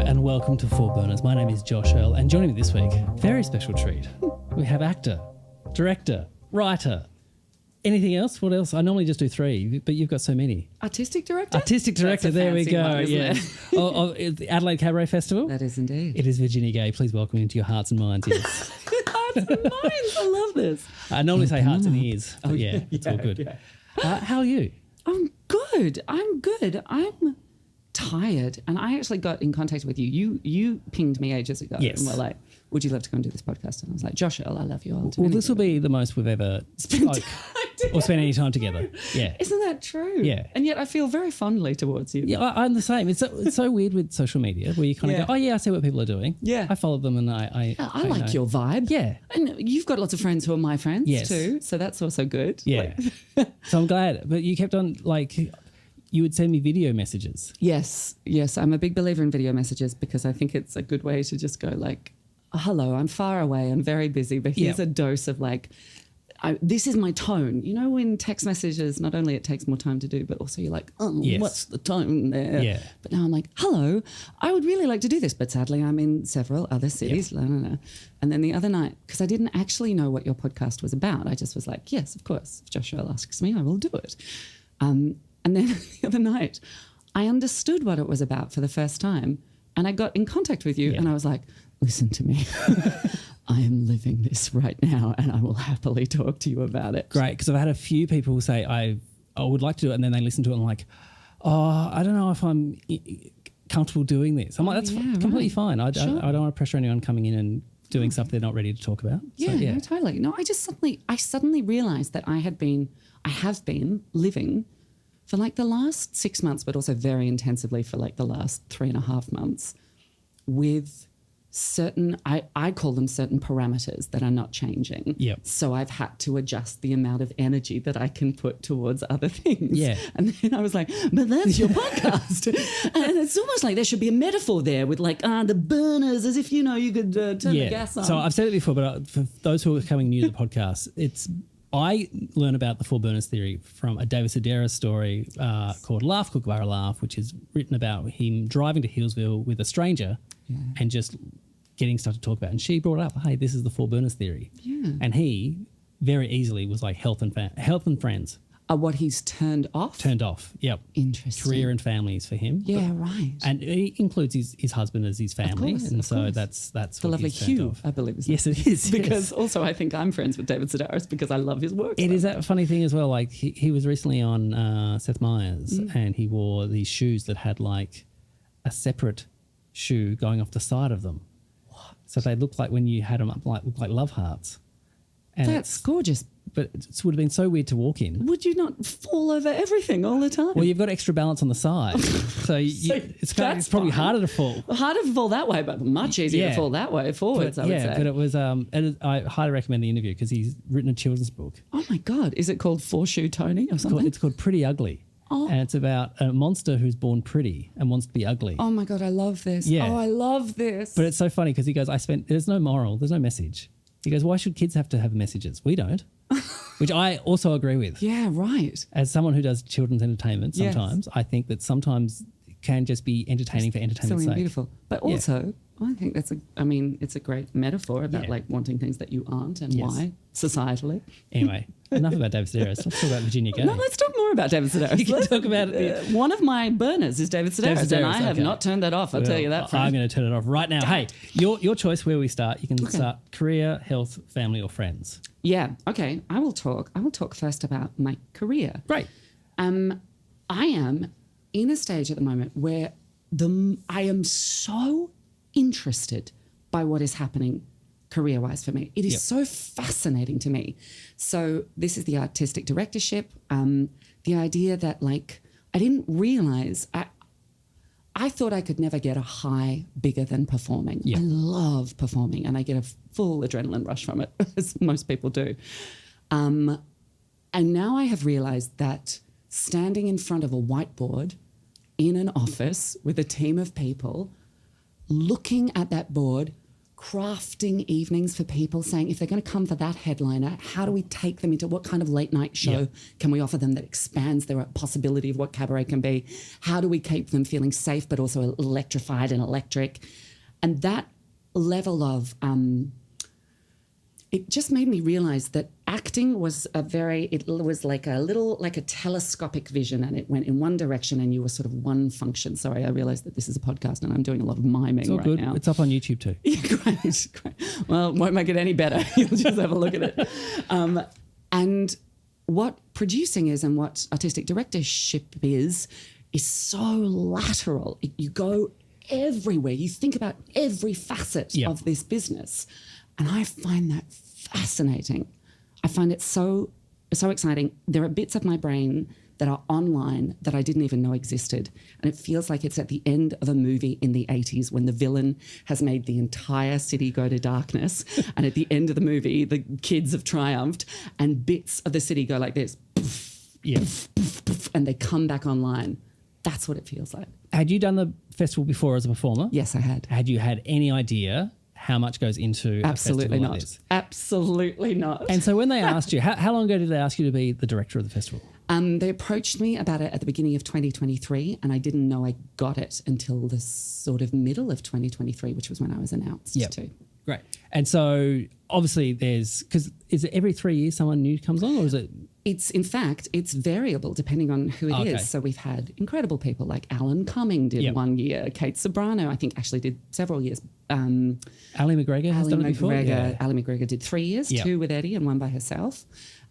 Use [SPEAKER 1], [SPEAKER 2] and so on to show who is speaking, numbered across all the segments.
[SPEAKER 1] and welcome to Four Burners. My name is Josh Earl, and joining me this week, very special treat. We have actor, director, writer. Anything else? What else? I normally just do three, but you've got so many.
[SPEAKER 2] Artistic director?
[SPEAKER 1] Artistic director, there we go.
[SPEAKER 2] One,
[SPEAKER 1] yeah. It's the Adelaide Cabaret Festival.
[SPEAKER 2] That is indeed.
[SPEAKER 1] It is Virginia Gay. Please welcome into your hearts and minds. Yes.
[SPEAKER 2] Hearts and minds. I love this.
[SPEAKER 1] I normally say hearts and ears. But yeah, it's all good. Yeah. How are you?
[SPEAKER 2] I'm good. I'm tired. And I actually got in contact with you. You pinged me ages ago.
[SPEAKER 1] Yes.
[SPEAKER 2] And were like, would you love to come and do this podcast? And I was like, Josh Earl, I love you all.
[SPEAKER 1] Well, this will be the most we've ever spent any time together. Yeah.
[SPEAKER 2] Isn't that true?
[SPEAKER 1] Yeah.
[SPEAKER 2] And yet I feel very fondly towards you.
[SPEAKER 1] Yeah, I'm the same. It's so weird with social media where you kind of go, oh, yeah, I see what people are doing.
[SPEAKER 2] Yeah.
[SPEAKER 1] I follow them and I
[SPEAKER 2] like your vibe.
[SPEAKER 1] Yeah.
[SPEAKER 2] And you've got lots of friends who are my friends too. So that's also good.
[SPEAKER 1] Yeah. So I'm glad. But you kept on, like, you would send me video messages.
[SPEAKER 2] Yes. I'm a big believer in video messages because I think it's a good way to just go like, hello, I'm far away, I'm very busy, but here's a dose of like, this is my tone. You know, when text messages, not only it takes more time to do, but also you're like, what's the tone there?
[SPEAKER 1] Yeah.
[SPEAKER 2] But now I'm like, hello, I would really like to do this, but sadly I'm in several other cities. Yep. And then the other night, because I didn't actually know what your podcast was about, I just was like, yes, of course, if Josh Earl asks me, I will do it. And then the other night, I understood what it was about for the first time. And I got in contact with you and I was like, listen to me. I am living this right now and I will happily talk to you about it.
[SPEAKER 1] Great, because I've had a few people say I would like to do it, and then they listen to it and like, oh, I don't know if I'm comfortable doing this. I'm like, that's completely fine. I don't want to pressure anyone coming in and doing stuff they're not ready to talk about.
[SPEAKER 2] Yeah, no, totally. No, I suddenly realised that I have been living for like the last 6 months, but also very intensively for like the last 3.5 months with certain, I call them certain parameters that are not changing.
[SPEAKER 1] Yep.
[SPEAKER 2] So I've had to adjust the amount of energy that I can put towards other things.
[SPEAKER 1] Yeah.
[SPEAKER 2] And then I was like, but that's your podcast. And it's almost like there should be a metaphor there with like, the burners, as if, you know, you could turn the gas on.
[SPEAKER 1] So I've said it before, but for those who are coming new to the podcast, I learn about the Four Burners theory from a David Sedaris story called Laugh Kookaburra Laugh, which is written about him driving to Hillsville with a stranger and just getting stuff to talk about. And she brought up, hey, this is the Four Burners theory. Yeah. And he very easily was like health and friends.
[SPEAKER 2] What he's turned off?
[SPEAKER 1] Turned off, yep.
[SPEAKER 2] Interesting.
[SPEAKER 1] Career and families for him.
[SPEAKER 2] Yeah, right.
[SPEAKER 1] And he includes his husband as his family. Of course. That's
[SPEAKER 2] the
[SPEAKER 1] what
[SPEAKER 2] lovely
[SPEAKER 1] he's turned
[SPEAKER 2] Hugh,
[SPEAKER 1] off.
[SPEAKER 2] I believe. Is
[SPEAKER 1] yes, it is.
[SPEAKER 2] Because also I think I'm friends with David Sedaris because I love his work.
[SPEAKER 1] It is that funny thing as well. Like he was recently on Seth Meyers and he wore these shoes that had like a separate shoe going off the side of them. What? So they looked like when you had them up, looked like love hearts. And
[SPEAKER 2] that's gorgeous.
[SPEAKER 1] But it would have been so weird to walk in.
[SPEAKER 2] Would you not fall over everything all the time?
[SPEAKER 1] Well, you've got extra balance on the side. so it's probably harder to fall.
[SPEAKER 2] Harder to fall that way, but much easier to fall that way forwards, I would say.
[SPEAKER 1] But it was, and I highly recommend the interview because he's written a children's book.
[SPEAKER 2] Oh my God. Is it called Four Shoe Tony or something?
[SPEAKER 1] It's called Pretty Ugly. Oh. And it's about a monster who's born pretty and wants to be ugly.
[SPEAKER 2] Oh my God, I love this.
[SPEAKER 1] Yeah.
[SPEAKER 2] Oh, I love this.
[SPEAKER 1] But it's so funny because he goes, there's no moral, there's no message. He goes, why should kids have to have messages? We don't. Which I also agree with.
[SPEAKER 2] Yeah, right.
[SPEAKER 1] As someone who does children's entertainment sometimes, I think that sometimes it can just be entertaining for entertainment's sake.
[SPEAKER 2] Beautiful. But also, I think it's a great metaphor about like wanting things that you aren't and why, societally.
[SPEAKER 1] Anyway, enough about David Sedaris. Let's talk about Virginia Gay.
[SPEAKER 2] No, let's talk more about David Sedaris.
[SPEAKER 1] You can talk about it.
[SPEAKER 2] One of my burners is David Sedaris, and I have not turned that off, I'll tell you that.
[SPEAKER 1] I'm going to turn it off right now. Hey, your choice where we start. You can start career, health, family or friends.
[SPEAKER 2] Yeah, okay. I will talk first about my career.
[SPEAKER 1] Great.
[SPEAKER 2] I am in a stage at the moment where I am so interested by what is happening career-wise for me. It is so fascinating to me. So this is the artistic directorship, the idea that like I didn't realise I thought I could never get a high bigger than performing. I love performing and I get a full adrenaline rush from it, as most people do. And now I have realised that standing in front of a whiteboard in an office with a team of people, looking at that board, crafting evenings for people, saying if they're going to come for that headliner, how do we take them into what kind of late night show can we offer them that expands their possibility of what cabaret can be? How do we keep them feeling safe but also electrified and electric? And that level of it just made me realize that acting was it was like a telescopic vision, and it went in one direction and you were sort of one function. Sorry, I realize that this is a podcast and I'm doing a lot of miming right now.
[SPEAKER 1] It's up on YouTube too.
[SPEAKER 2] Yeah, great. Well, won't make it any better. You'll just have a look at it. And what producing is and what artistic directorship is so lateral. You go everywhere. You think about every facet of this business. And I find that fascinating. I find it so exciting. There are bits of my brain that are online that I didn't even know existed. And it feels like it's at the end of a movie in the 80s when the villain has made the entire city go to darkness. And at the end of the movie, the kids have triumphed and bits of the city go like this. And they come back online. That's what it feels like.
[SPEAKER 1] Had you done the festival before as a performer?
[SPEAKER 2] Yes, I had.
[SPEAKER 1] Had you had any idea how much goes into
[SPEAKER 2] Absolutely
[SPEAKER 1] a festival
[SPEAKER 2] not.
[SPEAKER 1] like this?
[SPEAKER 2] Absolutely not.
[SPEAKER 1] And so when they asked you, how long ago did they ask you to be the director of the festival?
[SPEAKER 2] They approached me about it at the beginning of 2023, and I didn't know I got it until the sort of middle of 2023, which was when I was announced too.
[SPEAKER 1] Great. And so obviously because is it every 3 years someone new comes on, or is it?
[SPEAKER 2] In fact, it's variable depending on who it is. So we've had incredible people like Alan Cumming did 1 year. Kate Sobrano, I think, actually did several years.
[SPEAKER 1] Ali McGregor has done it before? Yeah.
[SPEAKER 2] Ali McGregor did 3 years, 2 with Eddie and 1 by herself.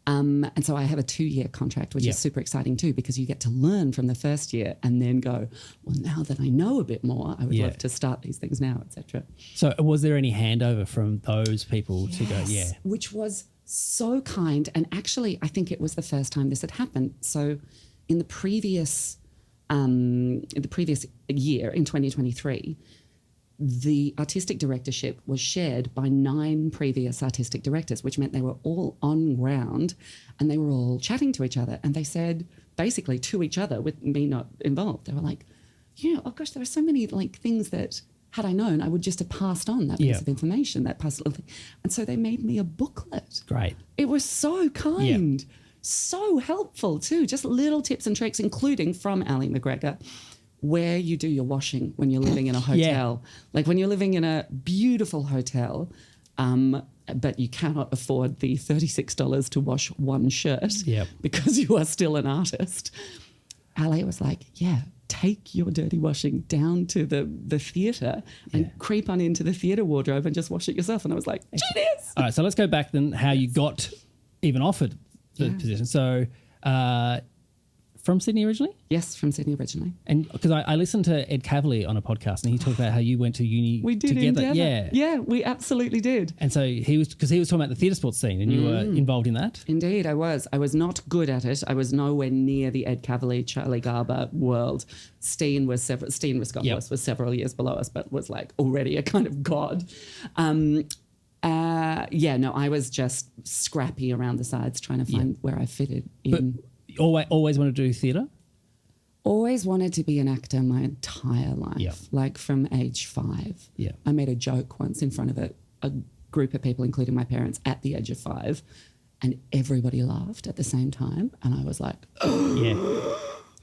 [SPEAKER 2] And so I have a 2-year contract, which is super exciting too, because you get to learn from the first year and then go, well, now that I know a bit more, I would love to start these things now, etc.
[SPEAKER 1] So was there any handover from those people to go,
[SPEAKER 2] which was so kind. And actually, I think it was the first time this had happened. So in the previous year, in 2023, the artistic directorship was shared by 9 previous artistic directors, which meant they were all on ground and they were all chatting to each other. And they said basically to each other, with me not involved, they were like, oh gosh, there are so many like things that had I known, I would just have passed on that piece of information, that past little thing. And so they made me a booklet.
[SPEAKER 1] Great.
[SPEAKER 2] It was so kind, so helpful too. Just little tips and tricks, including from Ali McGregor, where you do your washing when you're living in a hotel. Like when you're living in a beautiful hotel, but you cannot afford the $36 to wash one shirt because you are still an artist. Ali was like, take your dirty washing down to the theatre and creep on into the theatre wardrobe and just wash it yourself. And I was like, genius.
[SPEAKER 1] All right, so let's go back then how you got even offered the position. So from Sydney originally?
[SPEAKER 2] Yes, from Sydney originally.
[SPEAKER 1] And because I listened to Ed Cavalier on a podcast and he talked about how you went to uni together.
[SPEAKER 2] Yeah, we absolutely did.
[SPEAKER 1] And so he was talking about the theatre sports scene and you were involved in that?
[SPEAKER 2] Indeed, I was. I was not good at it. I was nowhere near the Ed Cavalier, Charlie Garber world. Steen Riscopoulos was several years below us, but was like already a kind of god. I was just scrappy around the sides trying to find where I fitted in.
[SPEAKER 1] But always wanted to do theatre?
[SPEAKER 2] Always wanted to be an actor my entire life, like from age 5.
[SPEAKER 1] Yeah.
[SPEAKER 2] I made a joke once in front of a group of people, including my parents, at the age of 5, and everybody laughed at the same time. And I was like,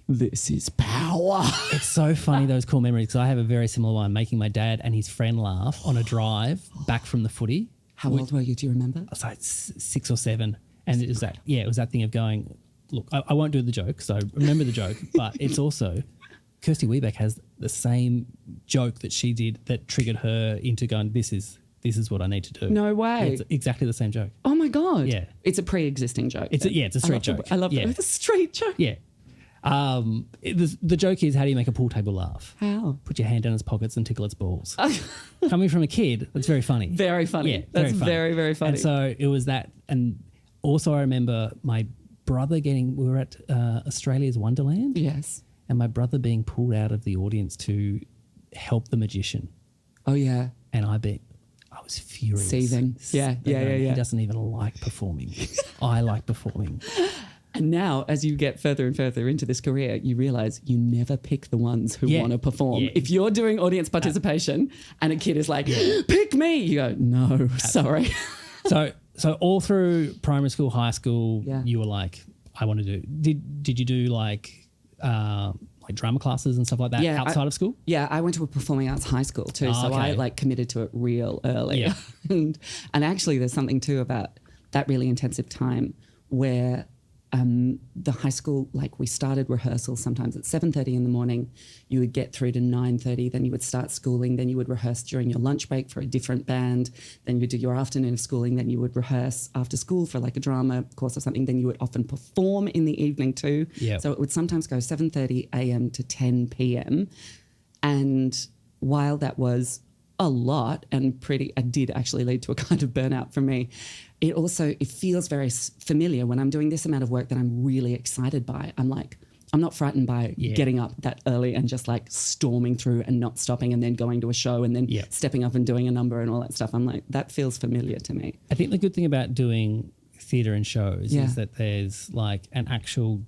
[SPEAKER 2] this is power.
[SPEAKER 1] It's so funny, those cool memories, because I have a very similar one, making my dad and his friend laugh on a drive back from the footy.
[SPEAKER 2] How old were you? Do you remember?
[SPEAKER 1] I was like 6 or 7. And it was that thing of going, look, I won't do the joke, so remember the joke, but it's also Kirsty Wiebeck has the same joke that she did that triggered her into going, this is what I need to do.
[SPEAKER 2] No way.
[SPEAKER 1] It's exactly the same joke.
[SPEAKER 2] Oh my God.
[SPEAKER 1] Yeah.
[SPEAKER 2] It's a pre-existing joke.
[SPEAKER 1] It's a street joke.
[SPEAKER 2] I love it. It's a street joke.
[SPEAKER 1] Yeah. The joke is, how do you make a pool table laugh?
[SPEAKER 2] How?
[SPEAKER 1] Put your hand down its pockets and tickle its balls. Coming from a kid, that's very funny.
[SPEAKER 2] Very funny.
[SPEAKER 1] Yeah,
[SPEAKER 2] that's very, very funny.
[SPEAKER 1] And so it was that. And also I remember my brother we were at Australia's Wonderland.
[SPEAKER 2] Yes.
[SPEAKER 1] And my brother being pulled out of the audience to help the magician.
[SPEAKER 2] Oh, yeah.
[SPEAKER 1] And I was furious.
[SPEAKER 2] Seething. Yeah.
[SPEAKER 1] He doesn't even like performing. I like performing.
[SPEAKER 2] And now, as you get further and further into this career, you realize you never pick the ones who want to perform. If you're doing audience participation and a kid is like, pick me, you go, no, sorry.
[SPEAKER 1] So all through primary school, high school, you were like, I want to do. Did you do like drama classes and stuff like that outside of school?
[SPEAKER 2] Yeah, I went to a performing arts high school too, I like committed to it real early.
[SPEAKER 1] Yeah.
[SPEAKER 2] and actually, there's something too about that really intensive time where the high school, like we started rehearsals sometimes at 7:30 in the morning. You would get through to 9:30, then you would start schooling, then you would rehearse during your lunch break for a different band, then you would do your afternoon of schooling, then you would rehearse after school for like a drama course or something, then you would often perform in the evening too.
[SPEAKER 1] Yep.
[SPEAKER 2] So it would sometimes go 7:30 a.m. to 10 p.m. And while that was a lot and it did actually lead to a kind of burnout for me, it feels very familiar when I'm doing this amount of work that I'm really excited by. I'm not frightened by getting up that early and just like storming through and not stopping and then going to a show and then stepping up and doing a number and all that stuff. I'm like, that feels familiar to me.
[SPEAKER 1] I think the good thing about doing theatre and shows is that there's like an actual,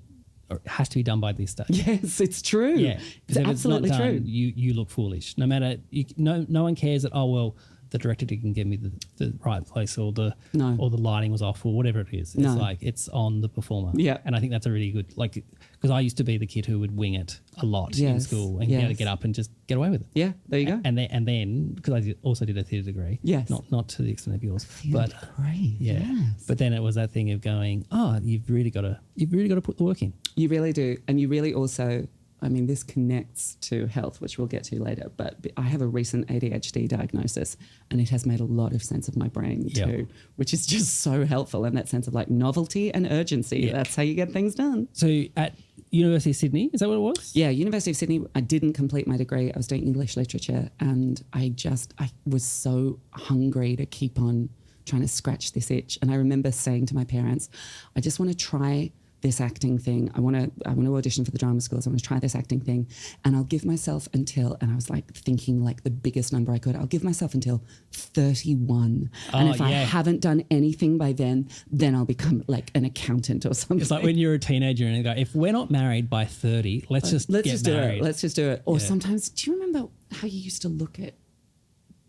[SPEAKER 1] or it has to be done by this stage.
[SPEAKER 2] Yes, it's true.
[SPEAKER 1] Yeah,
[SPEAKER 2] it's absolutely
[SPEAKER 1] it's not done,
[SPEAKER 2] true.
[SPEAKER 1] You look foolish. No matter, no one cares that, oh, well, the director didn't give me the right place or the lighting was off or whatever it is. It's like it's on the performer.
[SPEAKER 2] Yeah.
[SPEAKER 1] And I think that's a really good, like, because I used to be the kid who would wing it a lot in school and be able to get up and just get away with it.
[SPEAKER 2] Yeah, there you go.
[SPEAKER 1] And then because I also did a theatre degree.
[SPEAKER 2] Yes.
[SPEAKER 1] Not to the extent of yours.
[SPEAKER 2] But great.
[SPEAKER 1] Yeah.
[SPEAKER 2] Yes.
[SPEAKER 1] But then it was that thing of going, oh, you've really got to put the work in.
[SPEAKER 2] You really do. And you really also, I mean, this connects to health, which we'll get to later, but I have a recent ADHD diagnosis and it has made a lot of sense of my brain too, which is just so helpful. And that sense of like novelty and urgency, that's how you get things done.
[SPEAKER 1] So at University of Sydney, is that what it was?
[SPEAKER 2] Yeah, University of Sydney, I didn't complete my degree. I was doing English literature and I was so hungry to keep on trying to scratch this itch. And I remember saying to my parents, I just want to try this acting thing. I want to audition for the drama schools. I want to try this acting thing. And I'll give myself until, and I was like thinking like the biggest number I could, I'll give myself until 31. And if I haven't done anything by then I'll become like an accountant or something.
[SPEAKER 1] It's like when you're a teenager and you go, if we're not married by 30, let's just get married.
[SPEAKER 2] Let's just do it. Or sometimes, do you remember how you used to look at,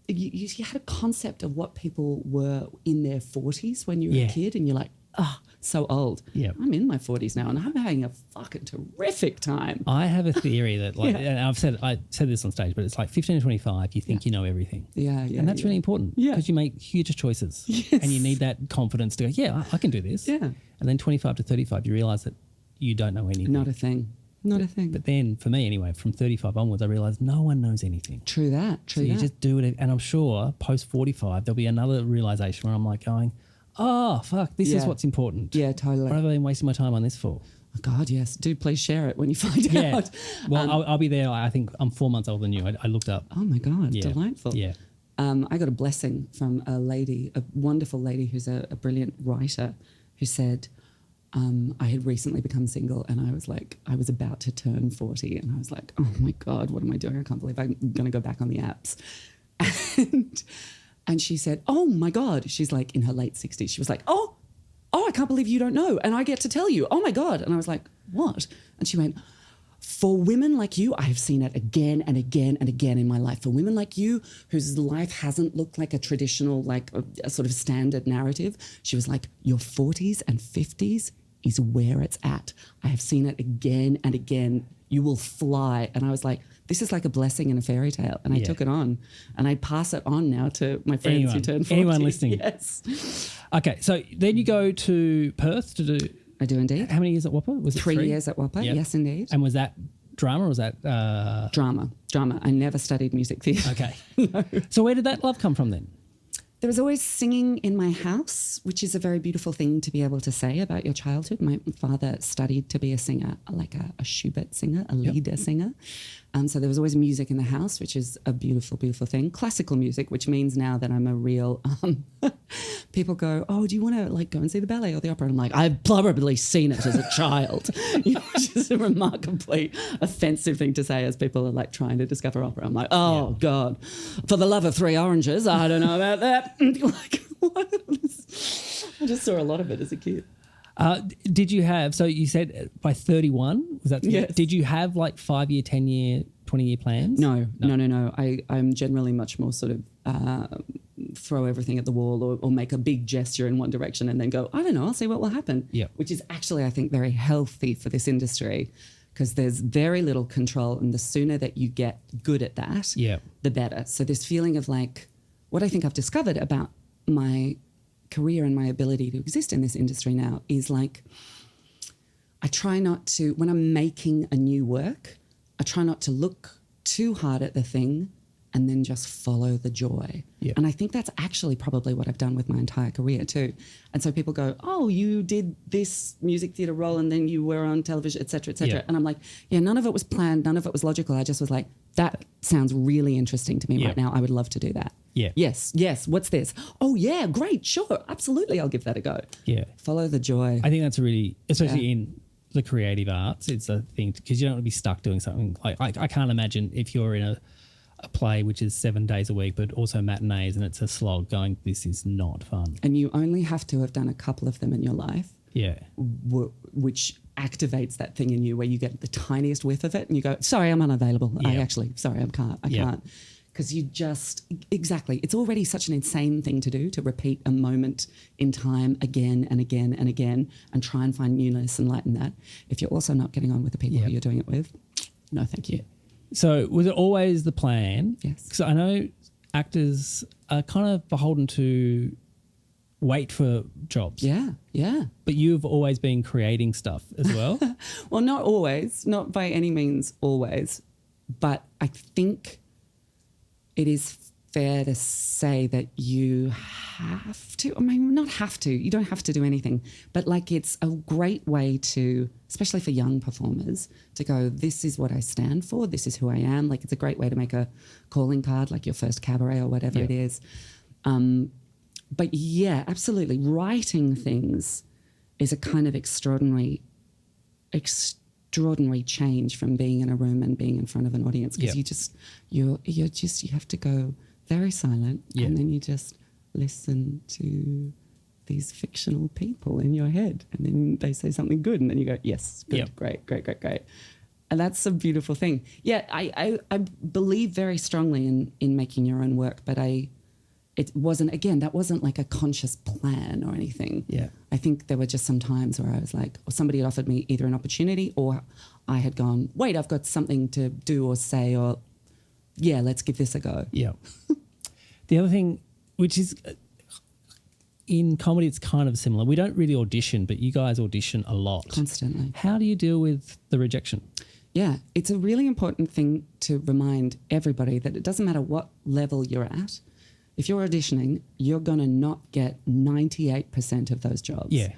[SPEAKER 2] you had a concept of what people were in their 40s when you were a kid and you're like, so old. Yeah, I'm in my 40s now and I'm having a fucking terrific time.
[SPEAKER 1] I have a theory that and I said this on stage, but it's like 15 to 25, you think you know everything.
[SPEAKER 2] Yeah.
[SPEAKER 1] And that's really important because you make huge choices and you need that confidence to go, I can do this. Yeah. And then 25 to 35, you realise that you don't know anything.
[SPEAKER 2] Not a thing.
[SPEAKER 1] But then for me anyway, from 35 onwards, I realised no one knows anything.
[SPEAKER 2] True that.
[SPEAKER 1] So you just do it. And I'm sure post 45, there'll be another realisation where I'm like going, oh, fuck, this is what's important.
[SPEAKER 2] Yeah, totally.
[SPEAKER 1] What have I been wasting my time on this for?
[SPEAKER 2] Oh, God, yes. Do please share it when you find out.
[SPEAKER 1] Well, I'll be there. I think I'm 4 months older than you. I looked up.
[SPEAKER 2] Oh, my God. Delightful.
[SPEAKER 1] Yeah.
[SPEAKER 2] I got a blessing from a lady, a wonderful lady who's a brilliant writer who said, I had recently become single and I was about to turn 40 and I was like, oh, my God, what am I doing? I can't believe I'm going to go back on the apps. And she said, oh, my God. She's like in her late 60s. She was like, oh, I can't believe you don't know. And I get to tell you, oh, my God. And I was like, what? And she went, for women like you, I have seen it again and again and again in my life. For women like you, whose life hasn't looked like a traditional, like a sort of standard narrative, she was like, your 40s and 50s is where it's at. I have seen it again and again. You will fly. And I was like, this is like a blessing in a fairy tale. And I took it on and I pass it on now to my friends who turn 40.
[SPEAKER 1] Anyone listening?
[SPEAKER 2] Yes.
[SPEAKER 1] Okay. So then you go to Perth to do...
[SPEAKER 2] I do indeed.
[SPEAKER 1] How many years at WAPA? Was it
[SPEAKER 2] 3 years at WAPA? Yep. Yes, indeed.
[SPEAKER 1] And was that drama or was that...
[SPEAKER 2] Drama. I never studied music theatre.
[SPEAKER 1] Okay. No. So where did that love come from then?
[SPEAKER 2] There was always singing in my house, which is a very beautiful thing to be able to say about your childhood. My father studied to be a singer, like a Schubert singer, a lieder singer. So there was always music in the house, which is a beautiful, beautiful thing. Classical music, which means now that I'm a real... people go, oh, do you want to like go and see the ballet or the opera? And I'm like, I've probably seen it as a child, which is a remarkably offensive thing to say as people are like trying to discover opera. I'm like, oh, God, for the love of 3 oranges, I don't know about that. Like, what? I just saw a lot of it as a kid.
[SPEAKER 1] Did you have, so you said by 31, was that?
[SPEAKER 2] Yes.
[SPEAKER 1] Did you have like 5-year, 10-year, 20-year plans?
[SPEAKER 2] No. I'm generally much more sort of throw everything at the wall or make a big gesture in one direction and then go, I don't know, I'll see what will happen.
[SPEAKER 1] Yeah.
[SPEAKER 2] Which is actually, I think, very healthy for this industry because there's very little control, and the sooner that you get good at that, the better. So this feeling of like, what I think I've discovered about my career and my ability to exist in this industry now is like, I try not to, when I'm making a new work, I try not to look too hard at the thing and then just follow the joy.
[SPEAKER 1] Yeah.
[SPEAKER 2] And I think that's actually probably what I've done with my entire career too. And so people go, oh, you did this music theatre role and then you were on television, et cetera, et cetera.
[SPEAKER 1] Yeah.
[SPEAKER 2] And I'm like, yeah, none of it was planned. None of it was logical. I just was like, that sounds really interesting to me right now. I would love to do that.
[SPEAKER 1] Yeah.
[SPEAKER 2] Yes. What's this? Oh, yeah, great. Sure. Absolutely. I'll give that a go.
[SPEAKER 1] Yeah.
[SPEAKER 2] Follow the joy.
[SPEAKER 1] I think that's a really, especially in the creative arts, it's a thing because you don't want to be stuck doing something. Like I can't imagine if you're in a play which is 7 days a week, but also matinees and it's a slog going, this is not fun.
[SPEAKER 2] And you only have to have done a couple of them in your life.
[SPEAKER 1] Yeah.
[SPEAKER 2] Which activates that thing in you where you get the tiniest whiff of it and you go, sorry, I'm unavailable.
[SPEAKER 1] Yeah.
[SPEAKER 2] I can't. Because you just, exactly, it's already such an insane thing to do, to repeat a moment in time again and again and again and try and find newness and light in that. If you're also not getting on with the people who you're doing it with, no thank you.
[SPEAKER 1] So was it always the plan?
[SPEAKER 2] Yes.
[SPEAKER 1] Because I know actors are kind of beholden to wait for jobs.
[SPEAKER 2] Yeah.
[SPEAKER 1] But you've always been creating stuff as well.
[SPEAKER 2] Well, not always, not by any means always, but I think it is fair to say that you have to, I mean, not have to, you don't have to do anything, but like it's a great way to, especially for young performers, to go, this is what I stand for, this is who I am. Like it's a great way to make a calling card, like your first cabaret or whatever it is. But yeah, absolutely. Writing things is a kind of extraordinary change from being in a room and being in front of an audience because you have to go very silent and then you just listen to these fictional people in your head and then they say something good and then you go, yes, good, great. And that's a beautiful thing. Yeah, I believe very strongly in making your own work, but that wasn't like a conscious plan or anything.
[SPEAKER 1] Yeah.
[SPEAKER 2] I think there were just some times where I was like, or somebody had offered me either an opportunity or I had gone, wait, I've got something to do or say or, yeah, let's give this a go.
[SPEAKER 1] Yeah. The other thing, which is in comedy, it's kind of similar. We don't really audition, but you guys audition a lot.
[SPEAKER 2] Constantly.
[SPEAKER 1] How do you deal with the rejection?
[SPEAKER 2] Yeah, it's a really important thing to remind everybody that it doesn't matter what level you're at. If you're auditioning, you're going to not get 98% of those jobs.
[SPEAKER 1] Yeah.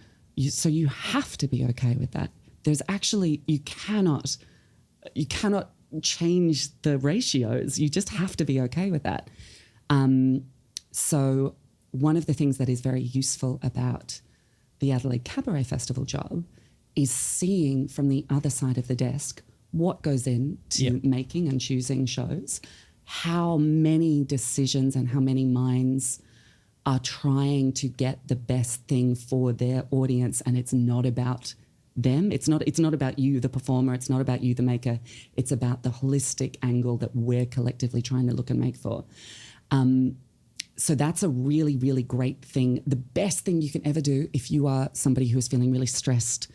[SPEAKER 2] So you have to be okay with that. There's actually, you cannot change the ratios. You just have to be okay with that. So one of the things that is very useful about the Adelaide Cabaret Festival job is seeing from the other side of the desk what goes into making and choosing shows, how many decisions and how many minds are trying to get the best thing for their audience, and it's not about them. It's not about you, the performer. It's not about you, the maker. It's about the holistic angle that we're collectively trying to look and make for. So that's a really, really great thing. The best thing you can ever do if you are somebody who is feeling really stressed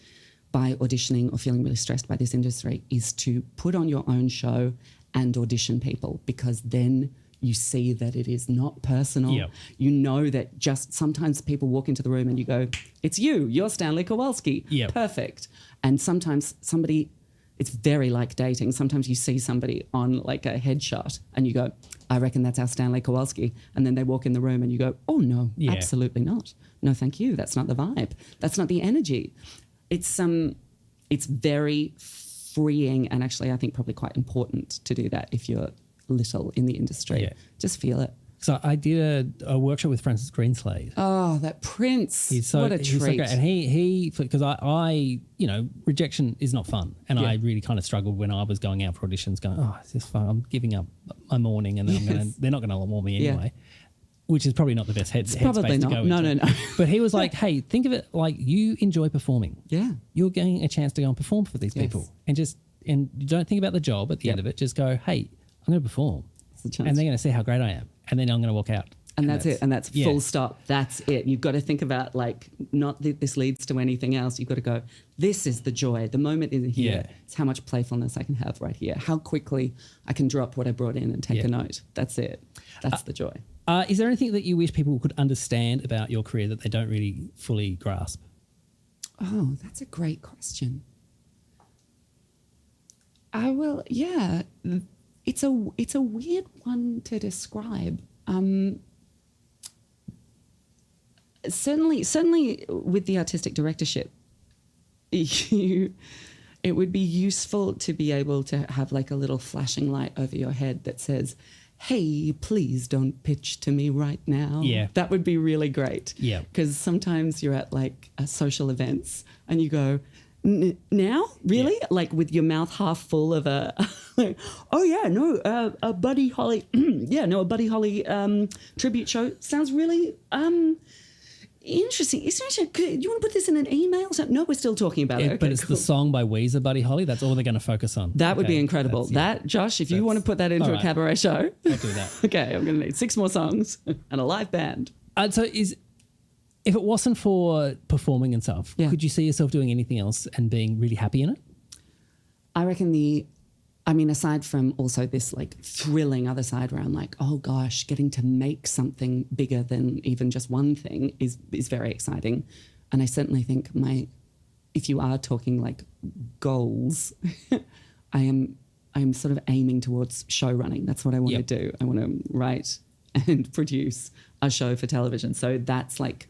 [SPEAKER 2] by auditioning or feeling really stressed by this industry is to put on your own show and audition people, because then you see that it is not personal.
[SPEAKER 1] Yep.
[SPEAKER 2] You know that just sometimes people walk into the room and you go, it's you're Stanley Kowalski.
[SPEAKER 1] Yep.
[SPEAKER 2] Perfect. And sometimes somebody, it's very like dating. Sometimes you see somebody on like a headshot and you go, I reckon that's our Stanley Kowalski. And then they walk in the room and you go, oh no, absolutely not. No, thank you. That's not the vibe. That's not the energy. It's very freeing, and actually I think probably quite important to do that if you're little in the industry. Yeah. Just feel it.
[SPEAKER 1] So I did a workshop with Francis Greenslade.
[SPEAKER 2] Oh, that Prince. What a treat.
[SPEAKER 1] So great. And he because I rejection is not fun. And I really kind of struggled when I was going out for auditions going, oh, it's just fun. I'm giving up my morning and then they're not going to want me anyway. which is probably not the best headspace
[SPEAKER 2] Probably
[SPEAKER 1] to
[SPEAKER 2] not.
[SPEAKER 1] go
[SPEAKER 2] No,
[SPEAKER 1] into.
[SPEAKER 2] no, no.
[SPEAKER 1] But he was like, hey, think of it like you enjoy performing.
[SPEAKER 2] Yeah.
[SPEAKER 1] You're getting a chance to go and perform for these people. And you don't think about the job at the end of it. Just go, hey, I'm going to perform. And they're going to see how great I am. And then I'm going to walk out.
[SPEAKER 2] And that's it. And that's full stop. That's it. You've got to think about like, not that this leads to anything else. You've got to go, this is the joy. The moment is here. It's how much playfulness I can have right here. How quickly I can drop what I brought in and take a note. That's it. That's the joy.
[SPEAKER 1] Is there anything that you wish people could understand about your career that they don't really fully grasp?
[SPEAKER 2] Oh, that's a great question. It's a weird one to describe. Certainly with the artistic directorship, it would be useful to be able to have like a little flashing light over your head that says, hey, please don't pitch to me right now.
[SPEAKER 1] Yeah.
[SPEAKER 2] That would be really great.
[SPEAKER 1] Yeah. Because
[SPEAKER 2] sometimes you're at like social events and you go, now? Really? Yeah. Like with your mouth half full of a Buddy Holly, a Buddy Holly tribute show sounds really interesting. Do you want to put this in an email? No, we're still talking about it. Okay,
[SPEAKER 1] but it's the song by Weezer, Buddy Holly. That's all they're going to focus on.
[SPEAKER 2] That would be incredible. Josh, if you want to put that into a cabaret show.
[SPEAKER 1] I'll do that.
[SPEAKER 2] Okay, I'm going to need 6 more songs and a live band.
[SPEAKER 1] If it wasn't for performing and stuff, could you see yourself doing anything else and being really happy in it?
[SPEAKER 2] I reckon aside from also this like thrilling other side where I'm like, oh gosh, getting to make something bigger than even just one thing is very exciting. And I certainly think if you are talking like goals, I am sort of aiming towards show running. That's what I want to do. I want to write and produce a show for television. So that's like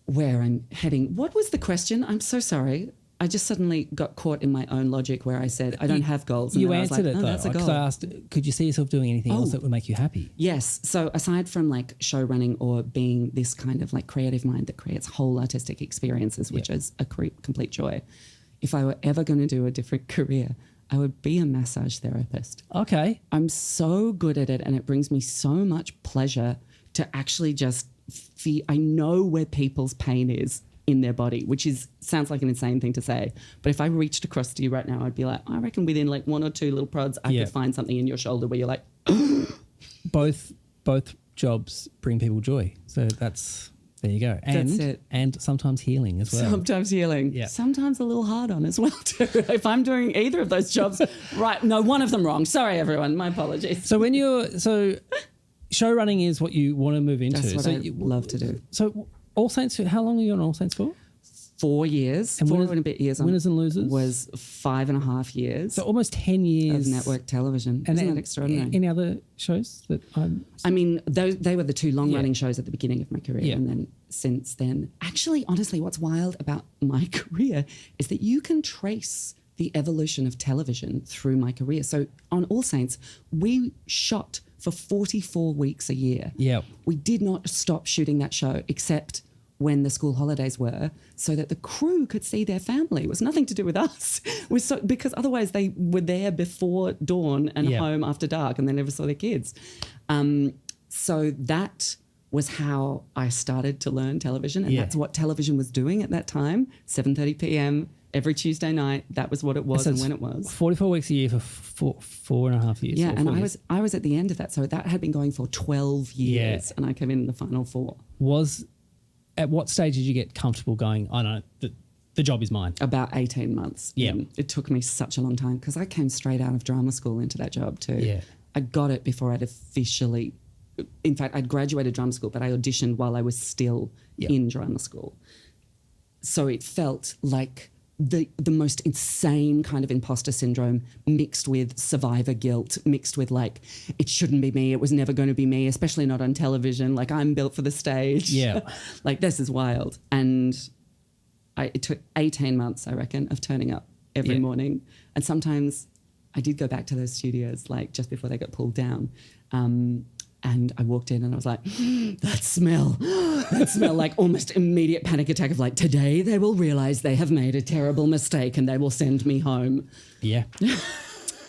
[SPEAKER 2] where I'm heading. What was the question? I'm so sorry. I just suddenly got caught in my own logic where I said, I don't have goals. And
[SPEAKER 1] you answered it though.
[SPEAKER 2] That's a goal.
[SPEAKER 1] Because I asked, could you see yourself doing anything else that would make you happy?
[SPEAKER 2] Yes. So aside from like show running or being this kind of like creative mind that creates whole artistic experiences, which is a complete joy, if I were ever going to do a different career, I would be a massage therapist. Okay. I'm so good at it and it brings me so much pleasure to actually just feel, I know where people's pain is in their body, which sounds like an insane thing to say. But if I reached across to you right now, I'd be like, I reckon within like 1 or 2 little prods, I could find something in your shoulder where you're like,
[SPEAKER 1] both jobs bring people joy. So there you go. And,
[SPEAKER 2] that's it.
[SPEAKER 1] And sometimes healing as well.
[SPEAKER 2] Sometimes healing. Yeah. Sometimes a little hard on as well too. If I'm doing either of those jobs, right, no, one of them wrong. Sorry everyone, my apologies.
[SPEAKER 1] So show running is what you want to move into.
[SPEAKER 2] That's what I love to do.
[SPEAKER 1] So All Saints, how long are you on All Saints for?
[SPEAKER 2] 4 years.
[SPEAKER 1] And
[SPEAKER 2] 4 and a bit years.
[SPEAKER 1] Winners and Losers?
[SPEAKER 2] Was 5.5 years.
[SPEAKER 1] So almost 10 years.
[SPEAKER 2] Of network television.
[SPEAKER 1] And
[SPEAKER 2] Isn't that extraordinary?
[SPEAKER 1] Any other shows that
[SPEAKER 2] they were the 2 long-running shows at the beginning of my career.
[SPEAKER 1] Yeah.
[SPEAKER 2] And then since then, actually, honestly, what's wild about my career is that you can trace the evolution of television through my career. So on All Saints, we shot for 44 weeks a year.
[SPEAKER 1] Yeah.
[SPEAKER 2] We did not stop shooting that show except when the school holidays were, so that the crew could see their family. It was nothing to do with us. Because otherwise they were there before dawn and home after dark and they never saw their kids. So that was how I started to learn television, and that's what television was doing at that time, 7:30 p.m. every Tuesday night. That was what it was and when it was.
[SPEAKER 1] 44 weeks a year for 4.5 years.
[SPEAKER 2] Yeah, and I was at the end of that. So that had been going for 12 years and I came in the final 4.
[SPEAKER 1] At what stage did you get comfortable going, I know, the job is mine? About
[SPEAKER 2] 18 months.
[SPEAKER 1] Yeah.
[SPEAKER 2] It took me such a long time because I came straight out of drama school into that job too.
[SPEAKER 1] Yeah.
[SPEAKER 2] I got it before I'd officially, in fact, I'd graduated drama school, but I auditioned while I was still in drama school. So it felt like the most insane kind of imposter syndrome mixed with survivor guilt, mixed with like, it shouldn't be me. It was never going to be me, especially not on television. Like I'm built for the stage.
[SPEAKER 1] Yeah.
[SPEAKER 2] Like this is wild. And it took 18 months, I reckon, of turning up every morning. And sometimes I did go back to those studios like just before they got pulled down. And I walked in and I was like, that smell like almost immediate panic attack of like, today they will realize they have made a terrible mistake and they will send me home.
[SPEAKER 1] Yeah.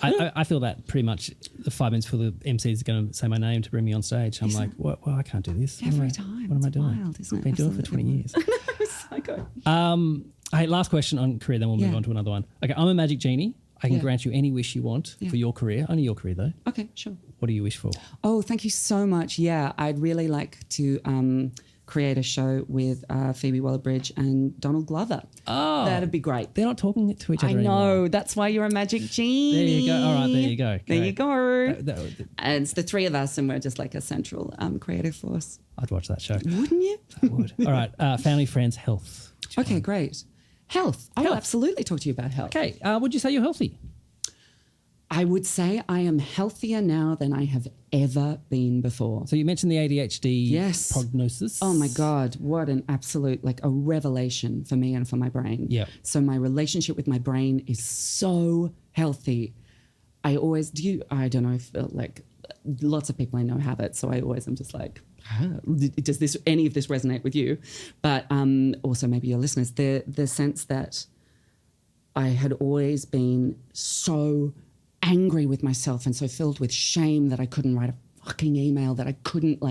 [SPEAKER 1] I feel that pretty much the 5 minutes before the MC is going to say my name to bring me on stage. I'm like, well, I can't do this.
[SPEAKER 2] Every time.
[SPEAKER 1] What am I doing?
[SPEAKER 2] Wild, isn't it?
[SPEAKER 1] I've been doing it for 20 years.
[SPEAKER 2] Psycho.
[SPEAKER 1] Hey, last question on career, then we'll move on to another one. Okay, I'm a magic genie. I can grant you any wish you want for your career. Only your career, though.
[SPEAKER 2] Okay, sure.
[SPEAKER 1] What do you wish for?
[SPEAKER 2] Oh, thank you so much. Yeah, I'd really like to create a show with Phoebe Waller-Bridge and Donald Glover. Oh. That'd be great.
[SPEAKER 1] They're not talking to each other
[SPEAKER 2] anymore. I know.
[SPEAKER 1] Anymore.
[SPEAKER 2] That's why you're a magic genie.
[SPEAKER 1] There you go. All right, there you go.
[SPEAKER 2] There you go.
[SPEAKER 1] That,
[SPEAKER 2] and it's the three of us, and we're just like a central creative force.
[SPEAKER 1] I'd watch that show.
[SPEAKER 2] Wouldn't you?
[SPEAKER 1] I would. All right, family, friends, health.
[SPEAKER 2] Okay, great. Health. I will absolutely talk to you about health.
[SPEAKER 1] Okay. Would you say you're healthy?
[SPEAKER 2] I would say I am healthier now than I have ever been before.
[SPEAKER 1] So you mentioned the ADHD prognosis.
[SPEAKER 2] Oh my God, what an absolute, like a revelation for me and for my brain.
[SPEAKER 1] Yeah.
[SPEAKER 2] So my relationship with my brain is so healthy. I don't know if like lots of people I know have it. So I always am just like, does any of this resonate with you? But also maybe your listeners, the sense that I had always been so angry with myself and so filled with shame that I couldn't write a fucking email, that I couldn't